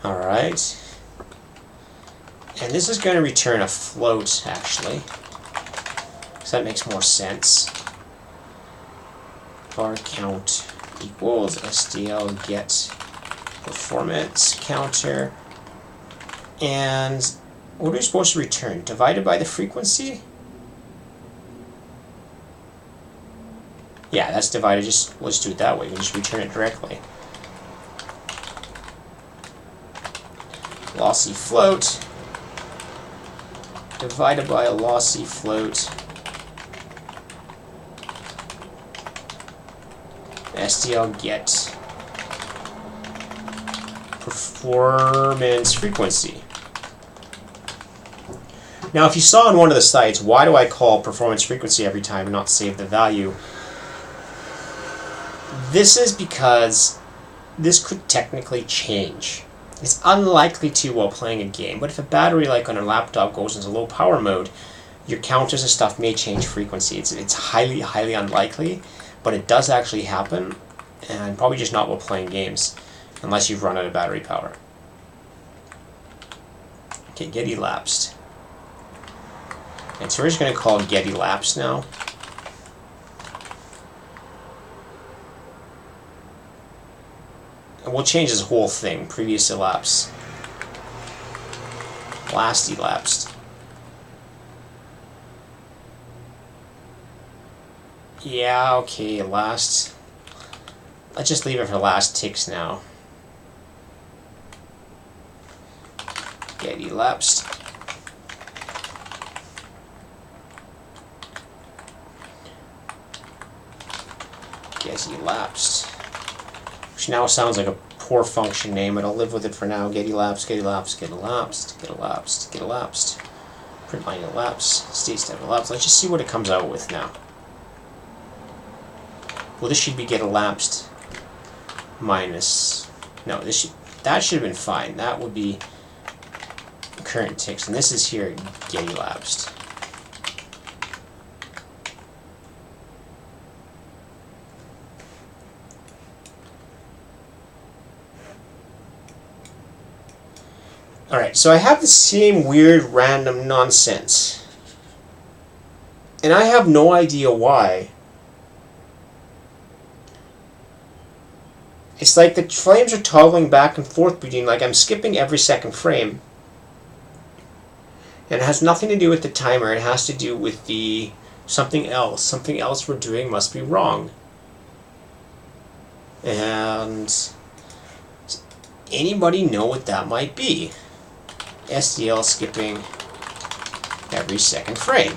Alright. And this is going to return a float, actually. So that makes more sense. Bar count equals SDL get performance counter. And what are we supposed to return? Divided by the frequency? Yeah, that's divided. Let's do it that way. We just return it directly. Lossy float divided by a lossy float. SDL get performance frequency. Now, if you saw on one of the sites, why do I call performance frequency every time and not save the value? This is because this could technically change. It's unlikely to while playing a game, but if a battery like on a laptop goes into low power mode, your counters and stuff may change frequency. It's highly, highly unlikely, but it does actually happen, and probably just not while playing games, unless you've run out of battery power. Okay, getElapsed. And so we're just going to call getElapsed now. And we'll change this whole thing. Previous elapse. Last elapsed. Yeah, okay, last. Let's just leave it for last ticks now. getElapsed. getElapsed. Which now sounds like a poor function name, but I'll live with it for now. getElapsed, getElapsed, getElapsed, getElapsed, getElapsed. Print line elapse, state step elapse. Let's just see what it comes out with now. Well, this should be getElapsed minus. No, that should have been fine. That would be current ticks, and this is here getElapsed. Alright, so I have the same weird random nonsense. And I have no idea why. It's like the frames are toggling back and forth between, like I'm skipping every second frame. And it has nothing to do with the timer, it has to do with the something else. Something else we're doing must be wrong. And anybody know what that might be? SDL skipping every second frame.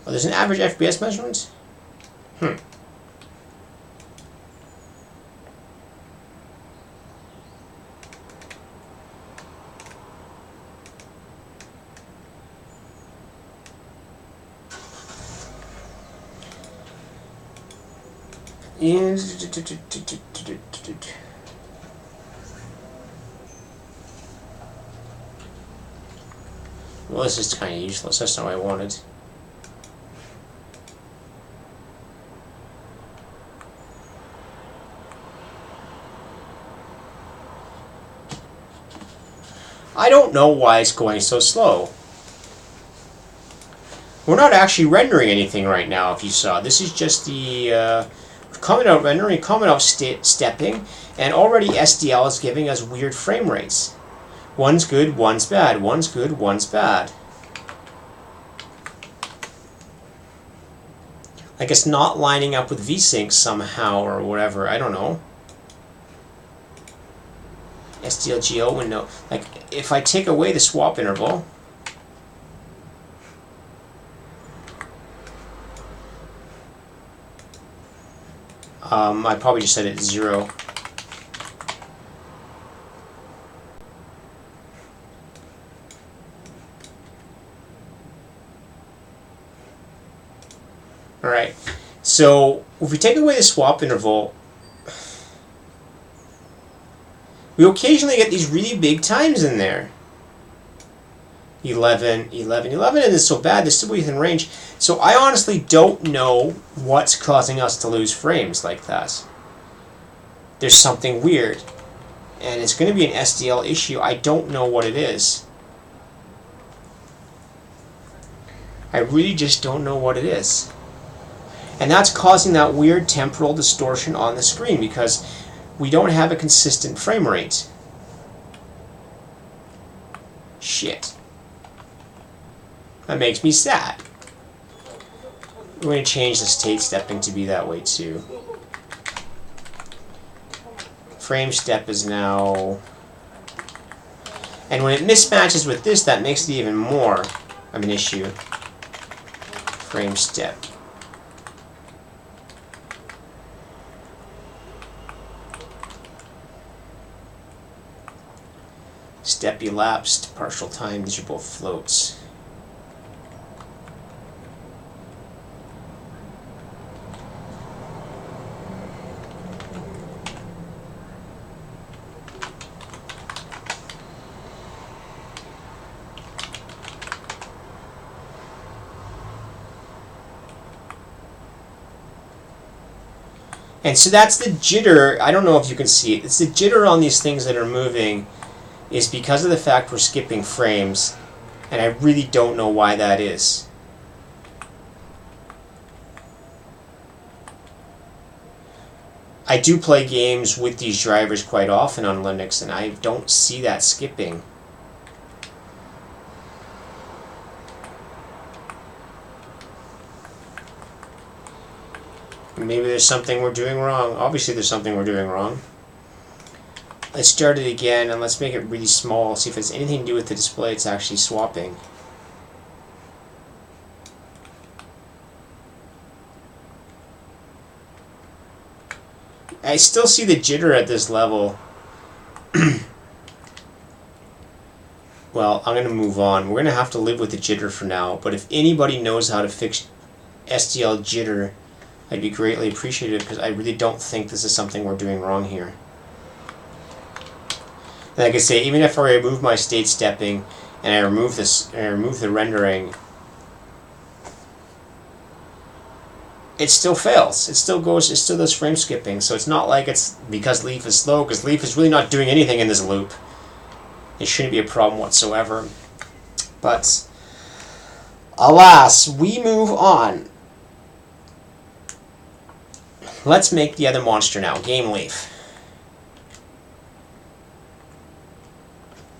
Oh, there's an average FPS measurement? Well, this is kind of useless. That's not what I wanted. I don't know why it's going so slow. We're not actually rendering anything right now, if you saw. This is just the comment out rendering, comment out stepping, and already SDL is giving us weird frame rates. One's good, one's bad. One's good, one's bad. Like it's not lining up with VSync somehow or whatever. I don't know. SDLGO window. Like if I take away the swap interval, I probably just set it to 0. So if we take away the swap interval, we occasionally get these really big times in there. 11, 11, 11, and it's so bad, they're still within range. So I honestly don't know what's causing us to lose frames like that. There's something weird. And it's going to be an SDL issue. I don't know what it is. I really just don't know what it is. And that's causing that weird temporal distortion on the screen because we don't have a consistent frame rate. Shit. That makes me sad. We're going to change the state stepping to be that way too. Frame step is now... And when it mismatches with this, that makes it even more of an issue. Frame step. Step elapsed, partial time, these are both floats. And so that's the jitter. I don't know if you can see it. It's the jitter on these things that are moving is because of the fact we're skipping frames. And I really don't know why that is. I do play games with these drivers quite often on Linux, and I don't see that skipping. Maybe there's something we're doing wrong. Obviously there's something we're doing wrong. Let's start it again and let's make it really small. See if it's anything to do with the display it's actually swapping. I still see the jitter at this level. Well, I'm going to move on. We're going to have to live with the jitter for now. But if anybody knows how to fix SDL jitter, I'd be greatly appreciated because I really don't think this is something we're doing wrong here. And like I say, even if I remove my state stepping and I remove this, and I remove the rendering, it still fails. It still does frame skipping. So it's not like it's because Leaf is slow, because Leaf is really not doing anything in this loop. It shouldn't be a problem whatsoever. But alas, we move on. Let's make the other monster now, Game Leaf.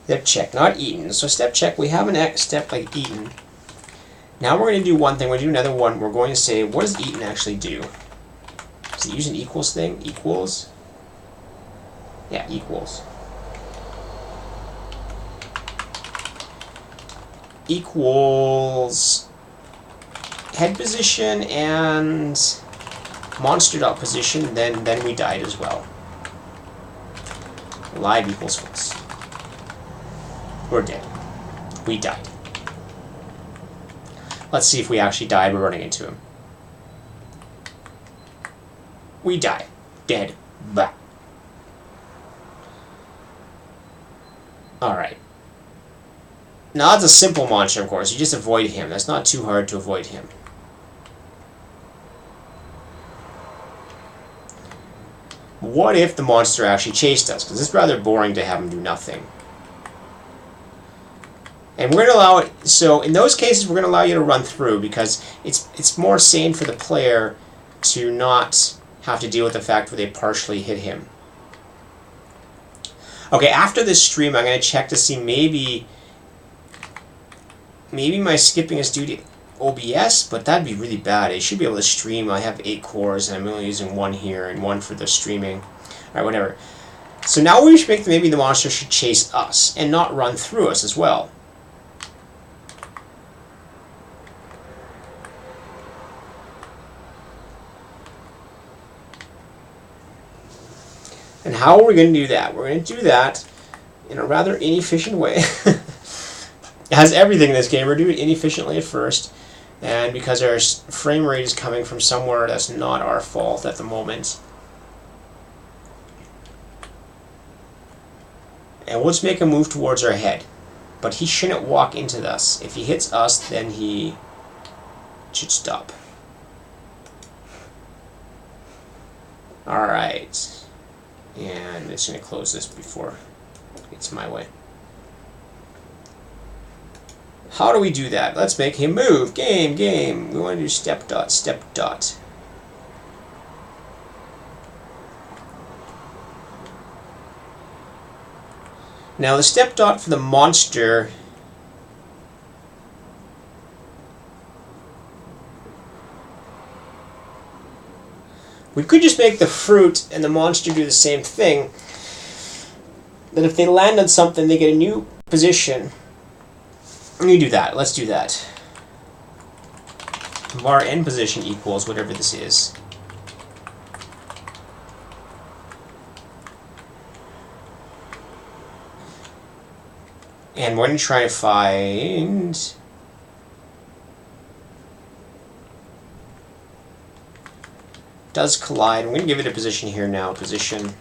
Step check, not eaten. So step check, we have an X step like eaten. Now we're going to do one thing, we're going to do another one. We're going to say, what does eaten actually do? Does it use an equals thing? Equals? Yeah, equals. Equals head position and monster dot position, then we died as well. Live equals false. We're dead. We died. Let's see if we actually died. We're running into him. We die. Dead. Bah. Alright. Now that's a simple monster, of course. You just avoid him. That's not too hard to avoid him. What if the monster actually chased us? Because it's rather boring to have him do nothing. And we're going to allow it, so in those cases we're going to allow you to run through because it's more sane for the player to not have to deal with the fact where they partially hit him. Okay, after this stream I'm going to check to see maybe my skipping is due to OBS, but that'd be really bad. I should be able to stream. I have 8 cores and I'm only using 1 here and 1 for the streaming. Alright, whatever. So now we should make maybe the monster should chase us and not run through us as well. And how are we going to do that? We're going to do that in a rather inefficient way. It has everything in this game. We're doing it inefficiently at first. And because our frame rate is coming from somewhere that's not our fault at the moment. And we'll just make a move towards our head. But he shouldn't walk into us. If he hits us, then he should stop. Alright. And I'm just going to close this before it gets my way. How do we do that? Let's make him move. Game. We want to do step dot. Now the step dot for the monster we could just make the fruit and the monster do the same thing. That if they land on something, they get a new position. Let me do that. Let's do that. Var end position equals whatever this is. And we're going to try to find does collide. I'm going to give it a position here now. Position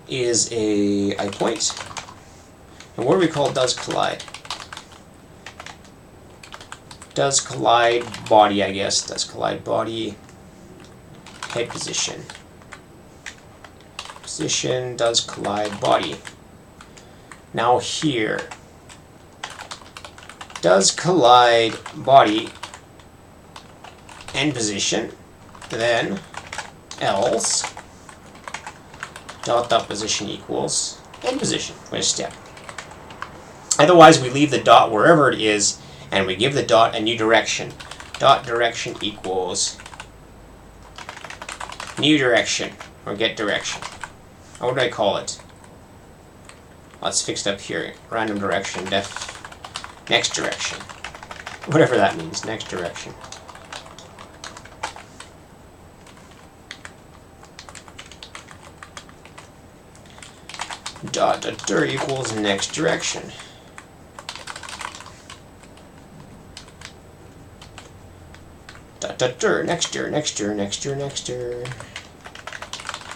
is a point. And what do we call does collide? Does collide body, I guess. Does collide body head position. Position does collide body. Now here, does collide body end position, then else dot position equals end position with a step. Otherwise, we leave the dot wherever it is, and we give the dot a new direction. Dot direction equals new direction, or get direction. What do I call it? Let's fix it up here. Random direction, next direction. Whatever that means, next direction. Dot equals next direction.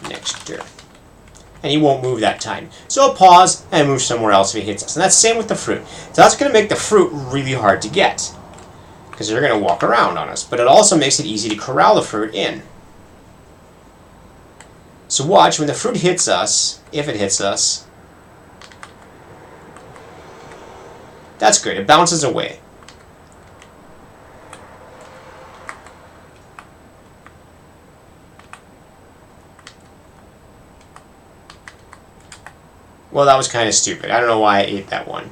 Next. And he won't move that time. So I'll pause and move somewhere else if he hits us. And that's the same with the fruit. So that's going to make the fruit really hard to get, because they're going to walk around on us. But it also makes it easy to corral the fruit in. So watch, when the fruit hits us, if it hits us, that's good. It bounces away. Well, that was kind of stupid. I don't know why I ate that one.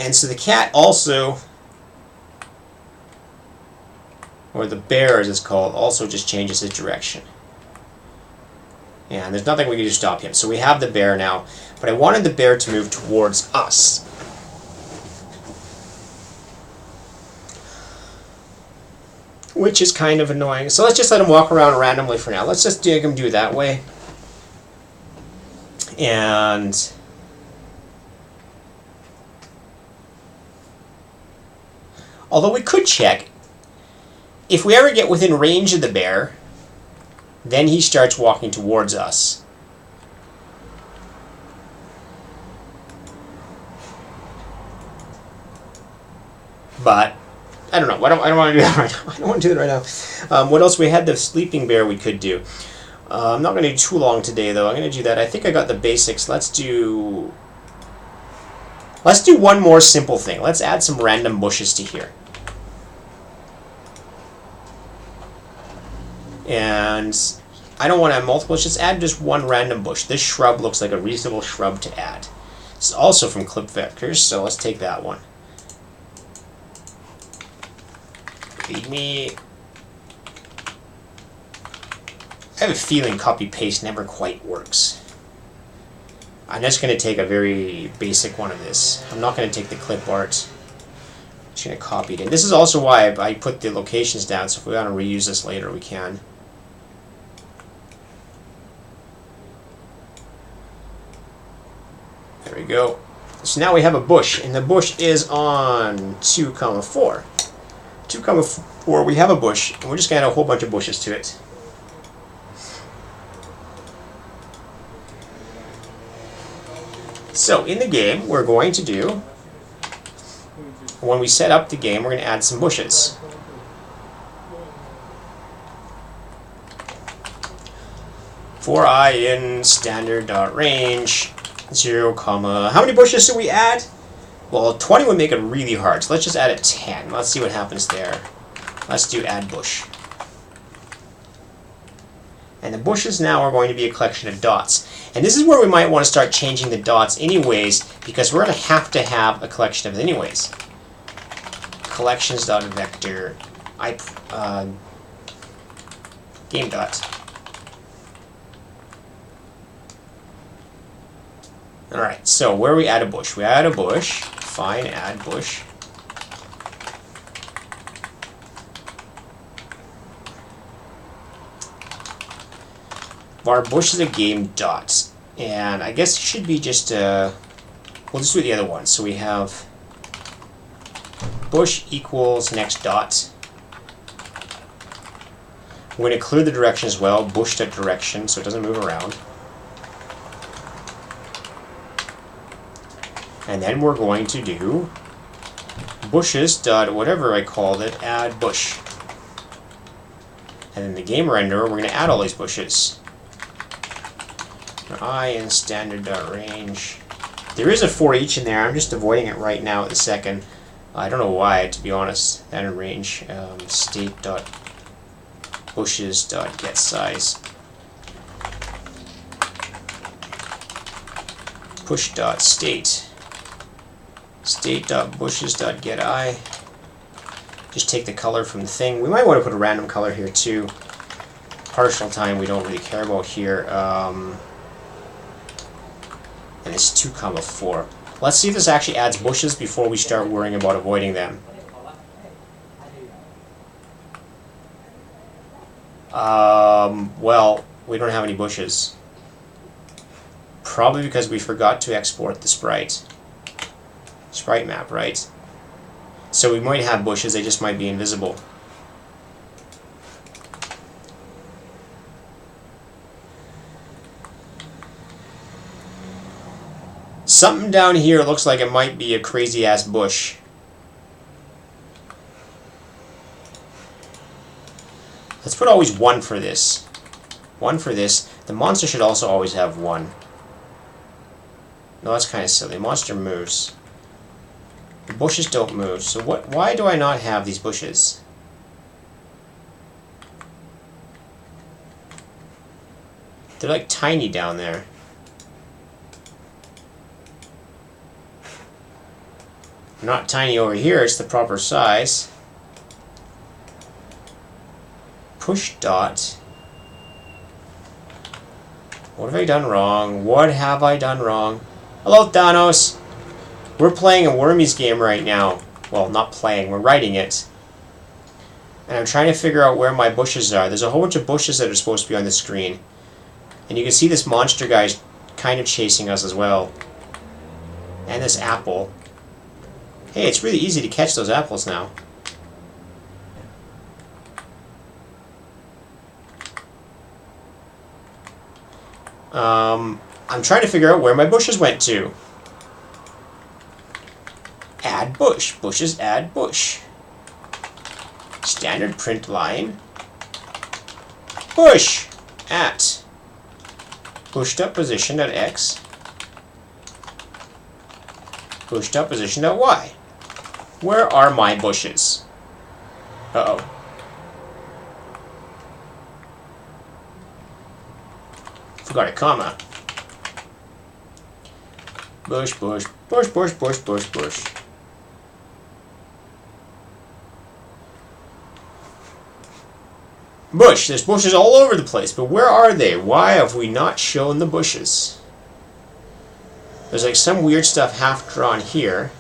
And so the cat also, or the bear as it's called, also just changes its direction. And there's nothing we can do to stop him. So we have the bear now, but I wanted the bear to move towards us. Which is kind of annoying. So let's just let him walk around randomly for now. Let's just make him do it that way. And although we could check, if we ever get within range of the bear, then he starts walking towards us. But I don't know. I don't want to do that right now. I don't want to do that right now. What else? We had the sleeping bear we could do. I'm not going to do too long today, though. I'm going to do that. I think I got the basics. Let's do one more simple thing. Let's add some random bushes to here. And I don't want to have multiple. Just add just one random bush. This shrub looks like a reasonable shrub to add. It's also from CLib vectors, so let's take that one. Feed me. I have a feeling copy-paste never quite works. I'm just going to take a very basic one of this. I'm not going to take the clip art. I'm just going to copy it in. This is also why I put the locations down, so if we want to reuse this later, we can. we go. So now we have a bush, and the bush is on 2, 4. 2, 4, we have a bush, and we're just going to add a whole bunch of bushes to it. So in the game, we're going to do, when we set up the game, we're going to add some bushes. For I in standard.range 0, how many bushes should we add? Well, 20 would make it really hard, so let's just add a 10. Let's see what happens there. Let's do add bush. And the bushes now are going to be a collection of dots. And this is where we might want to start changing the dots anyways, because we're going to have a collection of it anyways. Collections.vector game dot. Alright, so where we add a bush? We add a bush. Fine, add bush. Our bush is a game dot. And I guess it should be just we'll just do the other one. So we have bush equals next dot. We're going to clear the direction as well. Bush.direction so it doesn't move around. And then we're going to do bushes dot whatever I called it, add bush. And in the game renderer, we're going to add all these bushes. I in standard.range. There is a for each in there. I'm just avoiding it right now at the second. I don't know why, to be honest. Standard range state dot bushes dot get size. Push dot state. State.bushes.getI. Just take the color from the thing. We might want to put a random color here too. Partial time we don't really care about here. And it's 2, 4. Let's see if this actually adds bushes before we start worrying about avoiding them. Well, we don't have any bushes. Probably because we forgot to export the sprite map, right? So we might have bushes, they just might be invisible. Something down here looks like it might be a crazy ass bush. Let's put always 1 for this. 1 for this. The monster should also always have 1. No, that's kind of silly. Monster moves. The bushes don't move, so why do I not have these bushes? They're like tiny down there. Not tiny over here, it's the proper size. Push dot. What have I done wrong? What have I done wrong? Hello, Thanos! We're playing a Wormies game right now. Well, not playing, we're writing it. And I'm trying to figure out where my bushes are. There's a whole bunch of bushes that are supposed to be on the screen. And you can see this monster guy's kind of chasing us as well. And this apple. Hey, it's really easy to catch those apples now. I'm trying to figure out where my bushes went to. Add bush. Bushes add bush. Standard print line. Bush at bush.position.x. Bush.position.y. Where are my bushes? Uh-oh. Forgot a comma. Bush, bush, bush, bush, bush, bush, bush. Bush. There's bushes all over the place, but where are they? Why have we not shown the bushes? There's like some weird stuff half drawn here.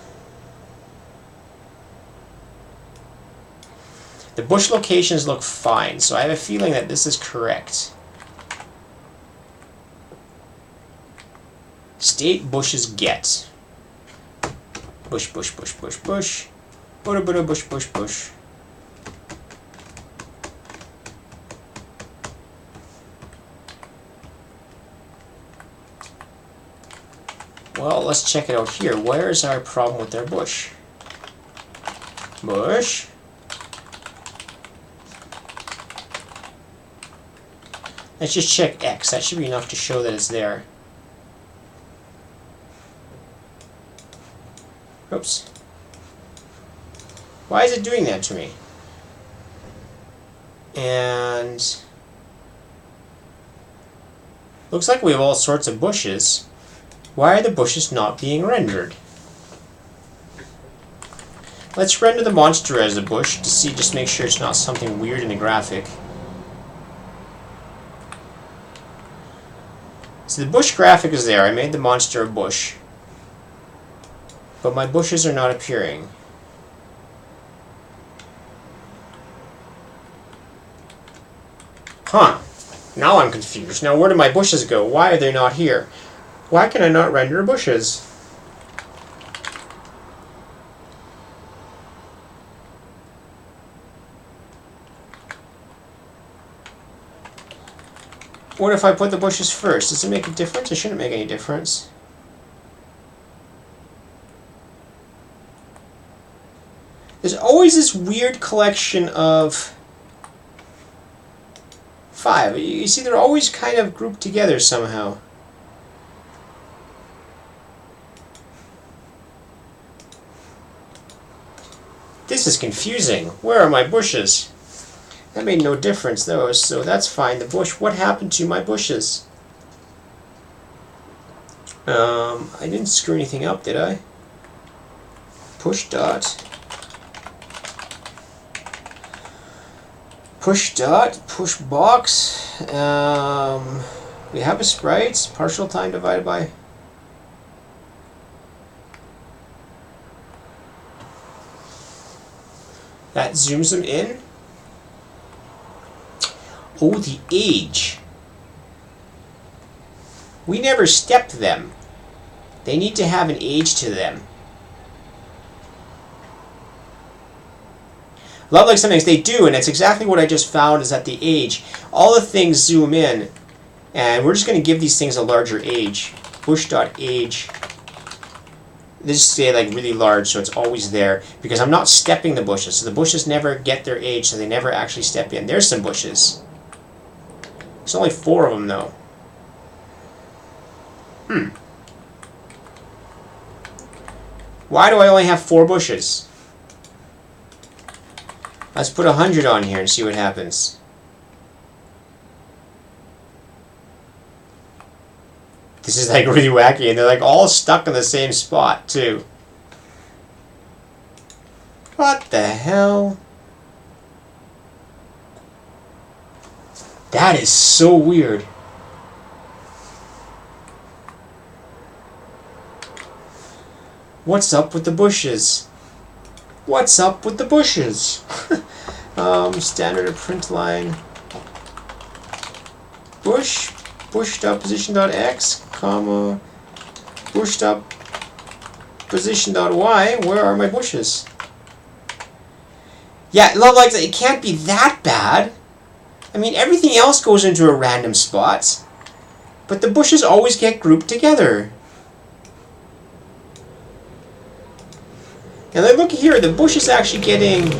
The bush locations look fine, so I have a feeling that this is correct. state bushes get. Bush, bush, bush, bush, bush. Butter, butter, bush, bush, bush. Well, let's check it out here. Where is our problem with our bush? Bush. Let's just check X. That should be enough to show that it's there. Oops. Why is it doing that to me? And looks like we have all sorts of bushes. Why are the bushes not being rendered? Let's render the monster as a bush to see, just make sure it's not something weird in the graphic. So the bush graphic is there. I made the monster a bush. But my bushes are not appearing. Huh. Now I'm confused. Now where do my bushes go? Why are they not here? Why can I not render bushes? What if I put the bushes first? Does it make a difference? It shouldn't make any difference. There's always this weird collection of 5. You see, they're always kind of grouped together somehow. This is confusing. Where are my bushes? That made no difference though, so that's fine. The bush, what happened to my bushes? I didn't screw anything up, did I? Push dot. Push dot, push box. We have a sprite, partial time divided by. That zooms them in. Oh, the age. We never stepped them. They need to have an age to them. Love like some things they do, and it's exactly what I just found is that the age. All the things zoom in, and we're just going to give these things a larger age. Bush.age. This say like really large, so it's always there because I'm not stepping the bushes. So the bushes never get their age, so they never actually step in. There's some bushes. There's only 4 of them though. Why do I only have 4 bushes? Let's put 100 on here and see what happens. This is like really wacky, and they're like all stuck in the same spot too. What the hell? That is so weird. What's up with the bushes? What's up with the bushes? Standard print line. Bush. Bush.position.x, comma, bush.position.y. Where are my bushes? Yeah, love like it can't be that bad. I mean, everything else goes into a random spot, but the bushes always get grouped together. And like, look here, the bush is actually getting.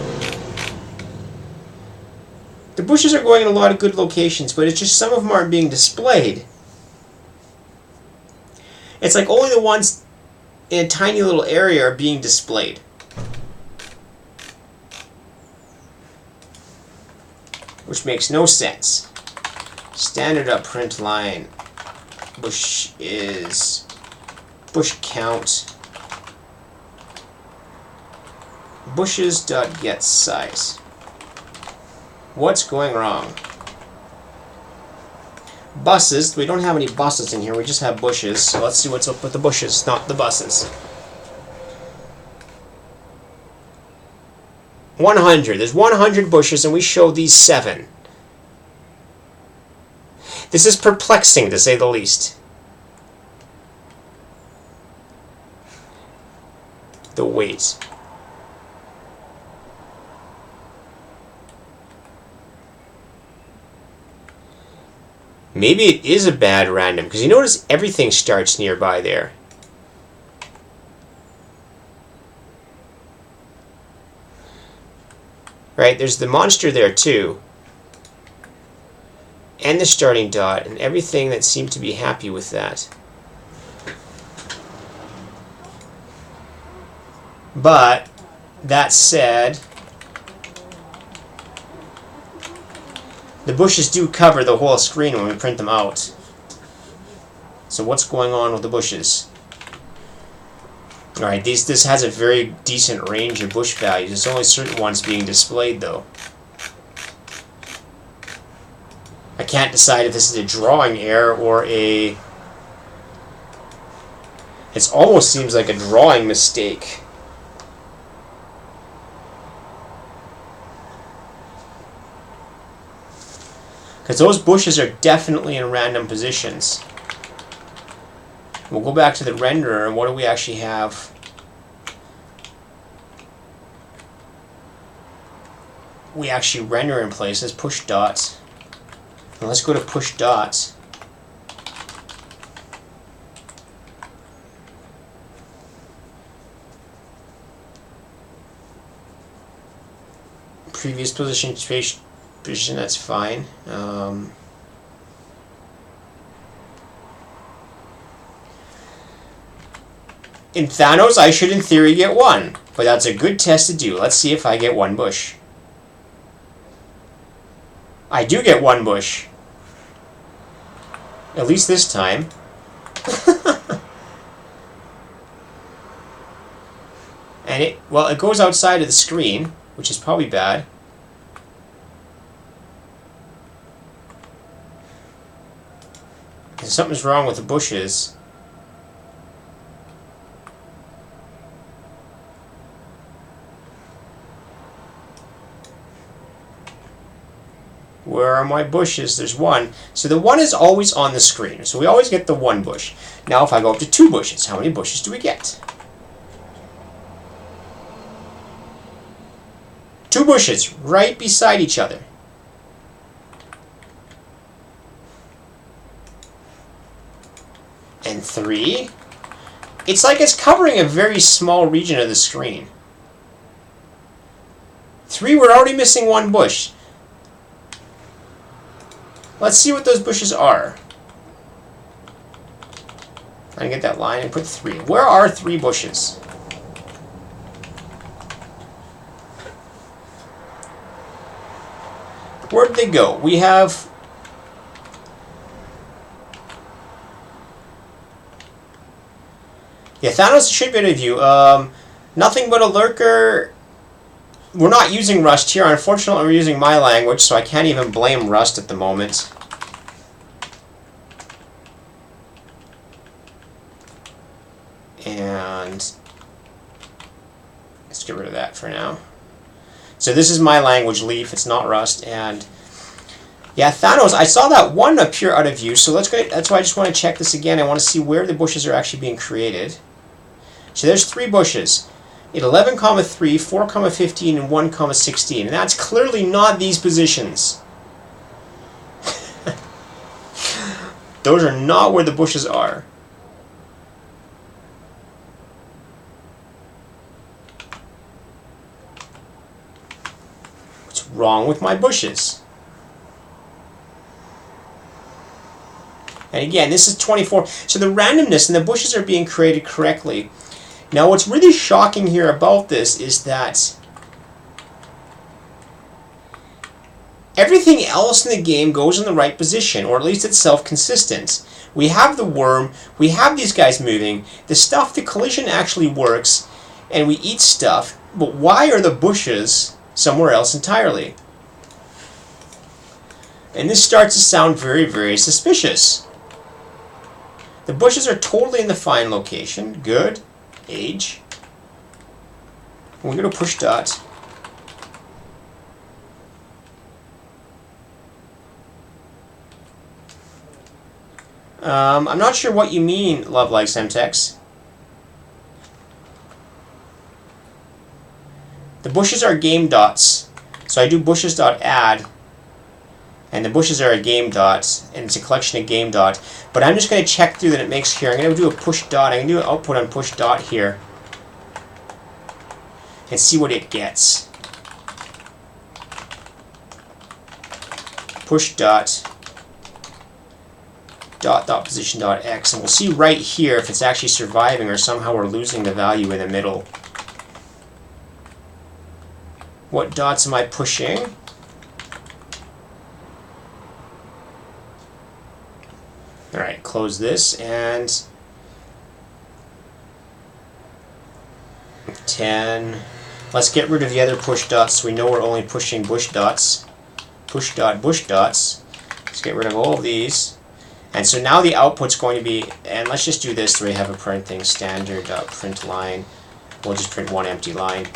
The bushes are going in a lot of good locations, but it's just some of them aren't being displayed. It's like only the ones in a tiny little area are being displayed. Which makes no sense. Standard up print line. Bush is bush count. Bushes.getSize. What's going wrong? Buses. We don't have any buses in here. We just have bushes. So let's see what's up with the bushes, not the buses. 100. There's 100 bushes, and we show these 7. This is perplexing, to say the least. the weight. Maybe it is a bad random, because you notice everything starts nearby there. Right, there's the monster there too. And the starting dot, and everything that seemed to be happy with that. But, that said, the bushes do cover the whole screen when we print them out. So what's going on with the bushes? Alright, this has a very decent range of bush values. There's only certain ones being displayed, though. I can't decide if this is a drawing error or a... It almost seems like a drawing mistake. Because those bushes are definitely in random positions. We'll go back to the renderer, and what do we actually have? We actually render in places, push dots. And let's go to push dots. Previous position, space position, that's fine. In Thanos, I should in theory get one, but that's a good test to do. Let's see if I get one bush. I do get one bush. At least this time. And it goes outside of the screen, which is probably bad. Something's wrong with the bushes. Where are my bushes? There's one. So the one is always on the screen. So we always get the one bush. Now if I go up to 2 bushes, how many bushes do we get? 2 bushes right beside each other. And 3. It's like it's covering a very small region of the screen. 3, we're already missing 1 bush. Let's see what those bushes are. I'm going to get that line and put 3. Where are 3 bushes? Where did they go? We have... Yeah, Thanos should be able to view. Nothing but a lurker. We're not using Rust here. Unfortunately, we're using my language, so I can't even blame Rust at the moment. And let's get rid of that for now. So this is my language, Leaf. It's not Rust. And yeah, Thanos, I saw that one appear out of view, so let's go. That's why I just want to check this again. I want to see where the bushes are actually being created. So there's 3 bushes. At 11, 3, 4, 15, and 1, 16. And that's clearly not these positions. Those are not where the bushes are. What's wrong with my bushes? And again, this is 24. So the randomness and the bushes are being created correctly. Now what's really shocking here about this is that everything else in the game goes in the right position, or at least it's self-consistent. We have the worm, we have these guys moving, the collision actually works, and we eat stuff, but why are the bushes somewhere else entirely? And this starts to sound very, very suspicious. The bushes are totally in the fine location. Good. Age. We're going to push dot. I'm not sure what you mean, Love Like Semtex. The bushes are game dots. So I do bushes.add, and the bushes are a game dot, and it's a collection of game dot. But I'm just going to check through that it makes here. I'm going to do a push dot. I'm going to do an output on push dot here and see what it gets. Push dot dot position dot x, and we'll see right here if it's actually surviving or somehow we're losing the value in the middle. What dots am I pushing? Alright, close this, and 10. Let's get rid of the other push dots so we know we're only pushing bush dots. Push dot, bush dots. Let's get rid of all of these. And so now the output's going to be, and let's just do this so we have a print thing, standard.print line. We'll just print one empty line.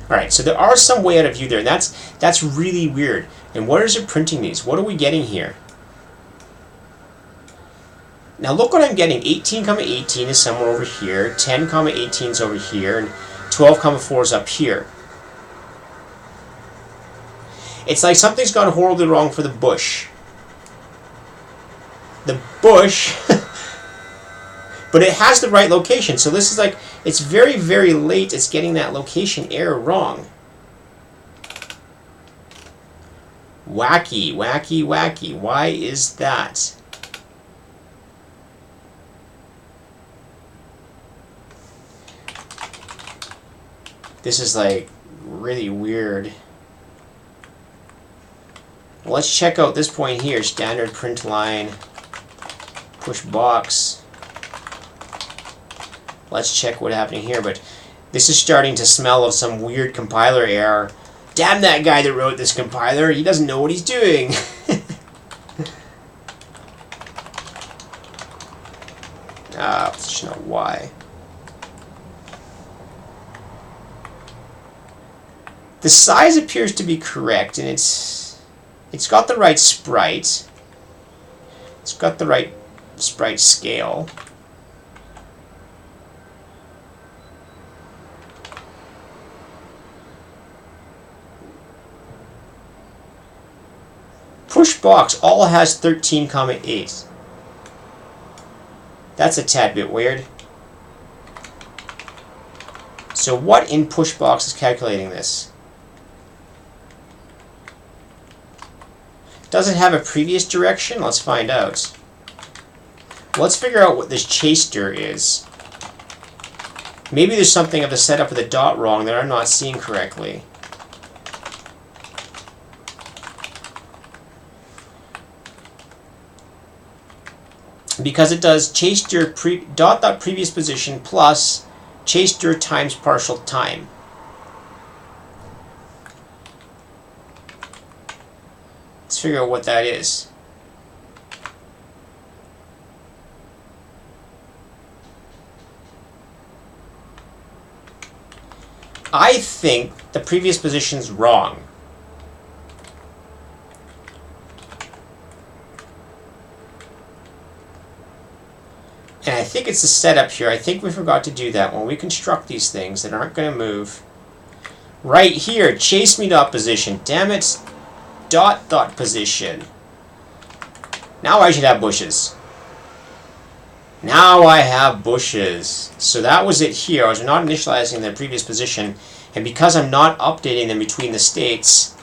Alright, so there are some way out of view there, and that's really weird. And what is it printing these? What are we getting here? Now look what I'm getting. 18, 18 is somewhere over here, 10, 18 is over here, and 12, 4 is up here. It's like something's gone horribly wrong for the bush. The bush, but it has the right location. So this is like, it's very, very late. It's getting that location error wrong. Wacky, wacky, wacky. Why is that? This is like really weird. Well, let's check out this point here. Standard print line, push box. Let's check what's happening here, but this is starting to smell of some weird compiler error. Damn that guy that wrote this compiler, he doesn't know what he's doing. Position of Y. The size appears to be correct, and it's got the right sprite. It's got the right sprite scale. Push box all has 13, 8. That's a tad bit weird. So what in push box is calculating this? Does it have a previous direction? Let's find out. Let's figure out what this chaser is. Maybe there's something of the setup of the dot wrong that I'm not seeing correctly. Because it does chaser dot previous position plus chaser times partial time. Let's figure out what that is. I think the previous position's wrong. And I think it's the setup here. I think we forgot to do that when we construct these things that aren't going to move. Right here, chase me dot position. Damn it. Dot position. Now I should have bushes. Now I have bushes. So that was it here. I was not initializing the previous position. And because I'm not updating them between the states,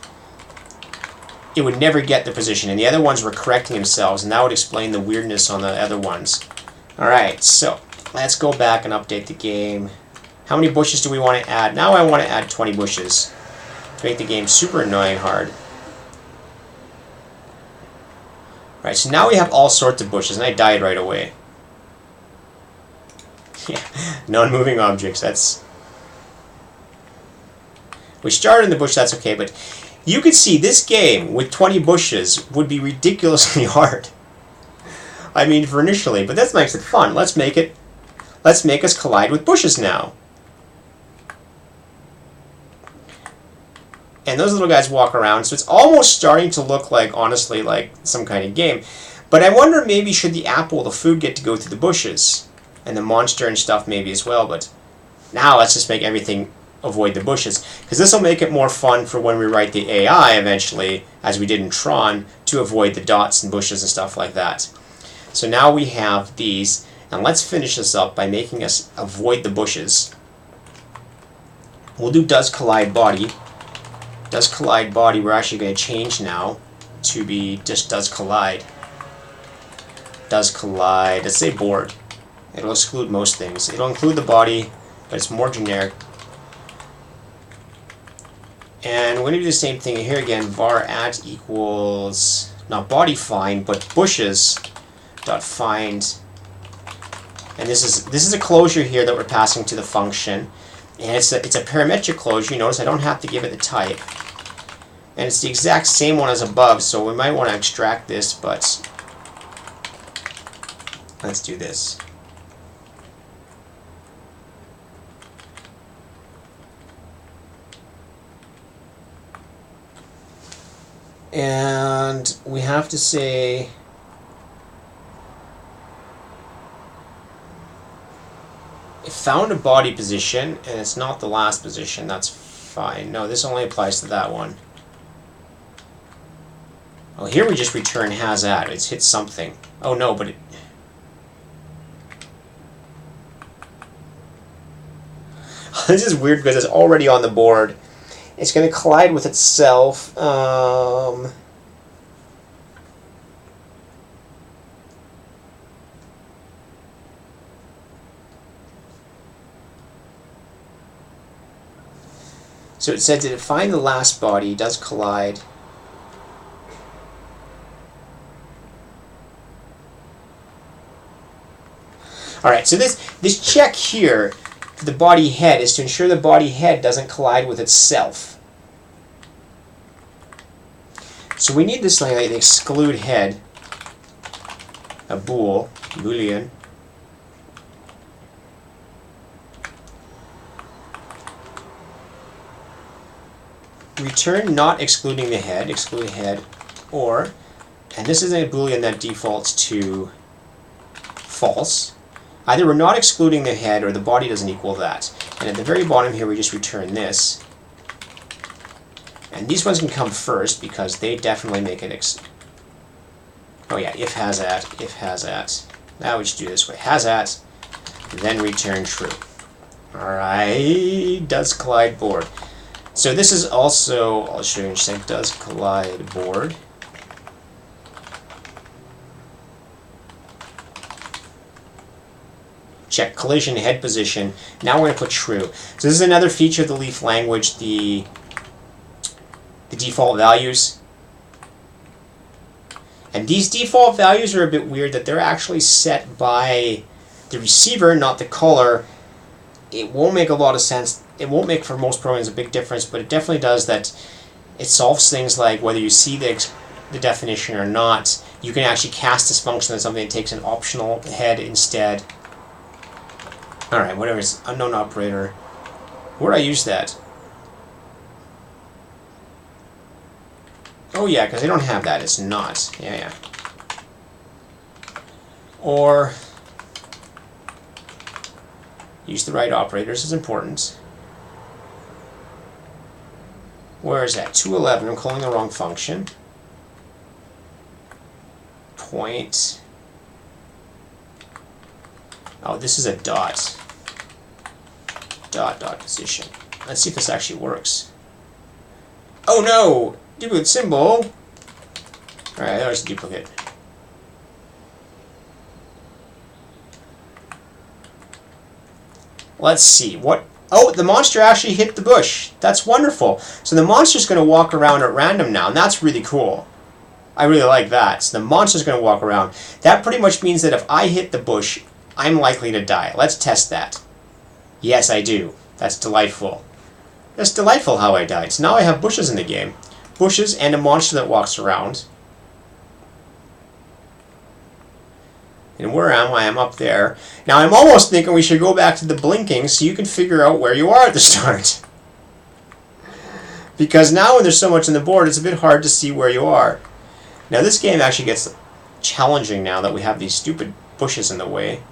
it would never get the position. And the other ones were correcting themselves. And that would explain the weirdness on the other ones. Alright, so let's go back and update the game. How many bushes do we want to add? Now I want to add 20 bushes to make the game super annoying hard. Alright, so now we have all sorts of bushes, and I died right away. Yeah, non-moving objects, that's... We started in the bush, that's okay, but you can see this game with 20 bushes would be ridiculously hard. I mean, for initially, but that makes it fun. Let's make us collide with bushes now. And those little guys walk around, so it's almost starting to look like, honestly, like some kind of game. But I wonder maybe should the apple, the food, get to go through the bushes? And the monster and stuff maybe as well, but now let's just make everything avoid the bushes. Because this will make it more fun for when we write the AI eventually, as we did in Tron, to avoid the dots and bushes and stuff like that. So now we have these, and let's finish this up by making us avoid the bushes. We'll do does collide body. Does collide body, we're actually going to change now to be just does collide. Does collide, let's say board. It'll exclude most things. It'll include the body, but it's more generic. And we're going to do the same thing here again. Var at equals, not body find, but bushes dot find. And this is a closure here that we're passing to the function. And it's a parametric closure. You notice I don't have to give it the type. And it's the exact same one as above, so we might want to extract this, but let's do this. And we have to say it found a body position and it's not the last position. That's fine. No, this only applies to that one. Oh, here we just return has at. It's hit something. Oh no, but it... This is weird because it's already on the board. It's going to collide with itself. So it said to define the last body, does collide. Alright, so this check here for the body head is to ensure the body head doesn't collide with itself. So we need this thing like the exclude head, a boolean. Return not excluding the head, exclude head, or, and this is a boolean that defaults to false. Either we're not excluding the head or the body doesn't equal that. And at the very bottom here we just return this. And these ones can come first because they definitely make it oh yeah, if has at. Now we should do this way. Has at, then return true. Alright, does collide board. So this is also, I'll show you in a second, does collide board. Check collision head position. Now we're going to put true. So this is another feature of the Leaf language, the default values. And these default values are a bit weird that they're actually set by the receiver, not the caller. It won't make a lot of sense. It won't make for most programs a big difference, but it definitely does that. It solves things like whether you see the definition or not. You can actually cast this function as something that takes an optional head instead. Alright, whatever, it's unknown operator. Where do I use that? Oh yeah, because they don't have that, it's not. Yeah. Or use the right operators is important. Where is that? 211, I'm calling the wrong function. Point. Oh, this is a dot. Dot position. Let's see if this actually works. Oh no! Duplicate symbol! Alright, there's a duplicate. Let's see. What? Oh, the monster actually hit the bush. That's wonderful. So the monster's going to walk around at random now, and that's really cool. I really like that. So the monster's going to walk around. That pretty much means that if I hit the bush, I'm likely to die. Let's test that. Yes, I do. That's delightful. That's delightful how I died. So now I have bushes in the game. Bushes and a monster that walks around. And where am I? I'm up there. Now I'm almost thinking we should go back to the blinking so you can figure out where you are at the start. Because now when there's so much on the board, it's a bit hard to see where you are. Now this game actually gets challenging now that we have these stupid bushes in the way.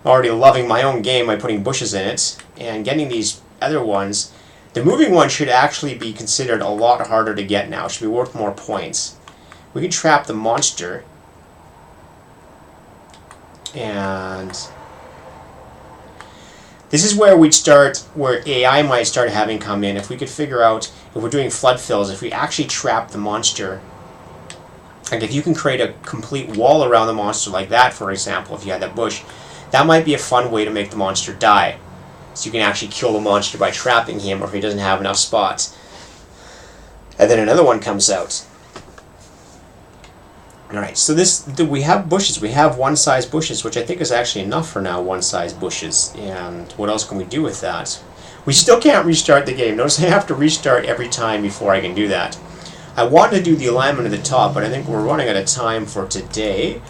already loving my own game by putting bushes in it, and getting these other ones. The moving one should actually be considered a lot harder to get now. It should be worth more points. We can trap the monster. And this is where we'd start, where AI might start having come in. If we could figure out, if we're doing flood fills, if we actually trap the monster, like if you can create a complete wall around the monster like that, for example, if you had that bush, that might be a fun way to make the monster die. So you can actually kill the monster by trapping him, or if he doesn't have enough spots. And then another one comes out. Alright, so we have bushes. We have one-size bushes, which I think is actually enough for now, one-size bushes. And what else can we do with that? We still can't restart the game. Notice I have to restart every time before I can do that. I wanted to do the alignment at the top, but I think we're running out of time for today.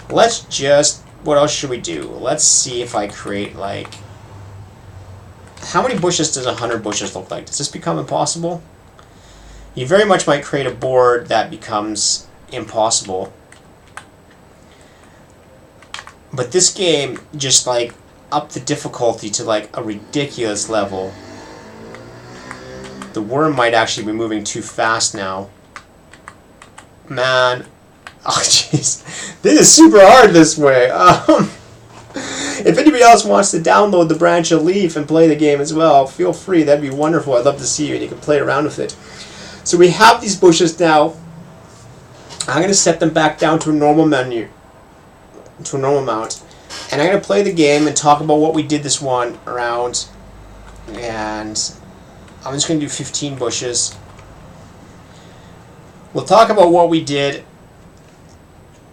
Let's just... What else should we do? Let's see if I create, like... How many bushes does 100 bushes look like? Does this become impossible? You very much might create a board that becomes impossible. But this game just, like, upped the difficulty to, like, a ridiculous level. The worm might actually be moving too fast now. Man. Oh, jeez. This is super hard this way. If anybody else wants to download the branch of Leaf and play the game as well, feel free. That'd be wonderful. I'd love to see you, and you can play around with it. So we have these bushes now. I'm going to set them back down to a normal menu, to a normal amount. And I'm going to play the game and talk about what we did this one around. And I'm just going to do 15 bushes. We'll talk about what we did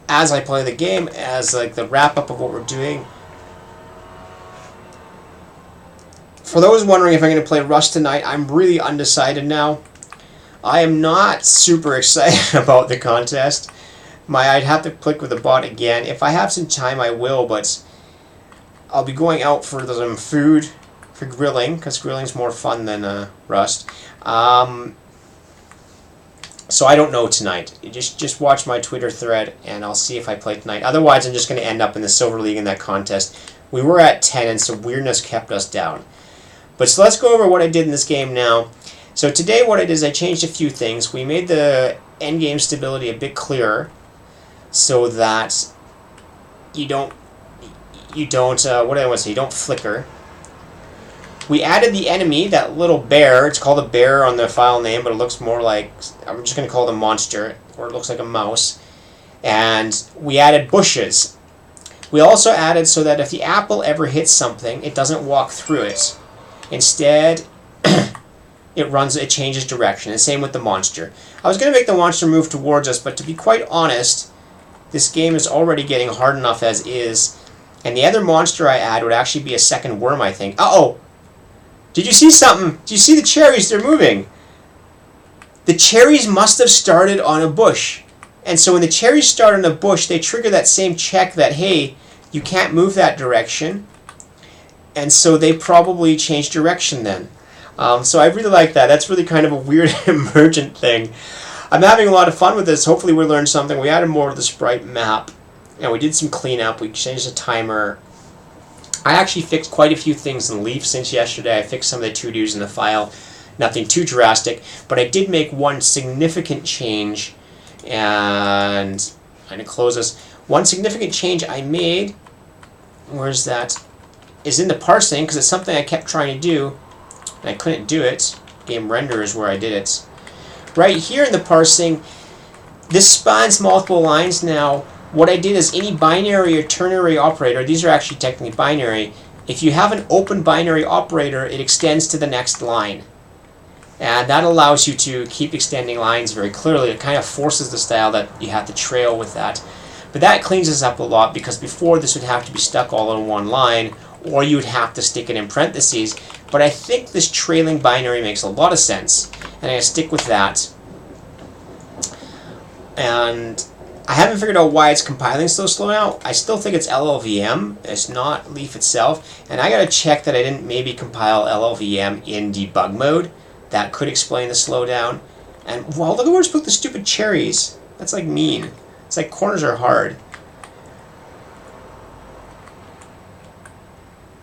as I play the game, as like the wrap-up of what we're doing. For those wondering if I'm going to play Rust tonight, I'm really undecided now. I am not super excited about the contest. I'd have to click with the bot again. If I have some time, I will, but I'll be going out for some food, for grilling, because grilling's more fun than Rust. So I don't know tonight. Just watch my Twitter thread, and I'll see if I play tonight. Otherwise, I'm just going to end up in the Silver League in that contest. We were at 10, and some weirdness kept us down. But so let's go over what I did in this game now. So today what I did is I changed a few things. We made the endgame stability a bit clearer, so that you don't flicker. We added the enemy, that little bear. It's called a bear on the file name, but it looks more like, I'm just going to call it a monster, or it looks like a mouse. And we added bushes. We also added so that if the apple ever hits something, it doesn't walk through it. Instead, it changes direction. And same with the monster. I was going to make the monster move towards us, but to be quite honest, this game is already getting hard enough as is. And the other monster I add would actually be a second worm, I think. Uh-oh! Did you see something? Did you see the cherries? They're moving. The cherries must have started on a bush. And so when the cherries start on a bush, they trigger that same check that, hey, you can't move that direction. And so they probably changed direction then. So I really like that. That's really kind of a weird emergent thing. I'm having a lot of fun with this. Hopefully we learned something. We added more to the sprite map. And we did some cleanup. We changed the timer. I actually fixed quite a few things in Leaf since yesterday. I fixed some of the to-dos in the file. Nothing too drastic. But I did make one significant change. And I'm going to close this. One significant change I made, where's that, is in the parsing, because it's something I kept trying to do, and I couldn't do it. Game render is where I did it. Right here in the parsing, this spans multiple lines now. What I did is any binary or ternary operator, these are actually technically binary, if you have an open binary operator, it extends to the next line. And that allows you to keep extending lines very clearly. It kind of forces the style that you have to trail with that. But that cleans us up a lot, because before this would have to be stuck all in one line, or you would have to stick it in parentheses. But I think this trailing binary makes a lot of sense, and I'm going to stick with that. And I haven't figured out why it's compiling so slow now. I still think it's LLVM. It's not Leaf itself. And I got to check that I didn't maybe compile LLVM in debug mode. That could explain the slowdown. And, wow, look at where it's put the stupid cherries. That's, like, mean. It's like corners are hard.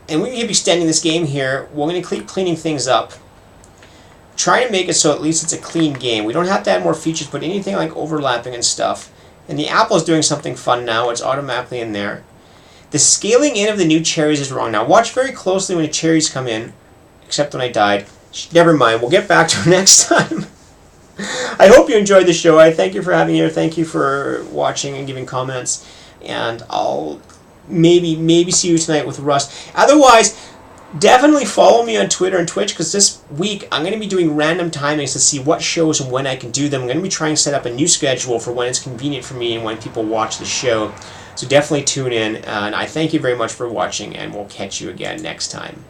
And we're going to keep extending this game here. We're going to keep cleaning things up. Try to make it so at least it's a clean game. We don't have to add more features, but anything like overlapping and stuff. And the apple is doing something fun now. It's automatically in there. The scaling in of the new cherries is wrong. Now watch very closely when the cherries come in, except when I died. Never mind. We'll get back to it next time. I hope you enjoyed the show. I thank you for having me here. Thank you for watching and giving comments. And I'll maybe see you tonight with Rust. Otherwise, definitely follow me on Twitter and Twitch, because this week I'm going to be doing random timings to see what shows and when I can do them. I'm going to be trying to set up a new schedule for when it's convenient for me and when people watch the show. So definitely tune in. And I thank you very much for watching, and we'll catch you again next time.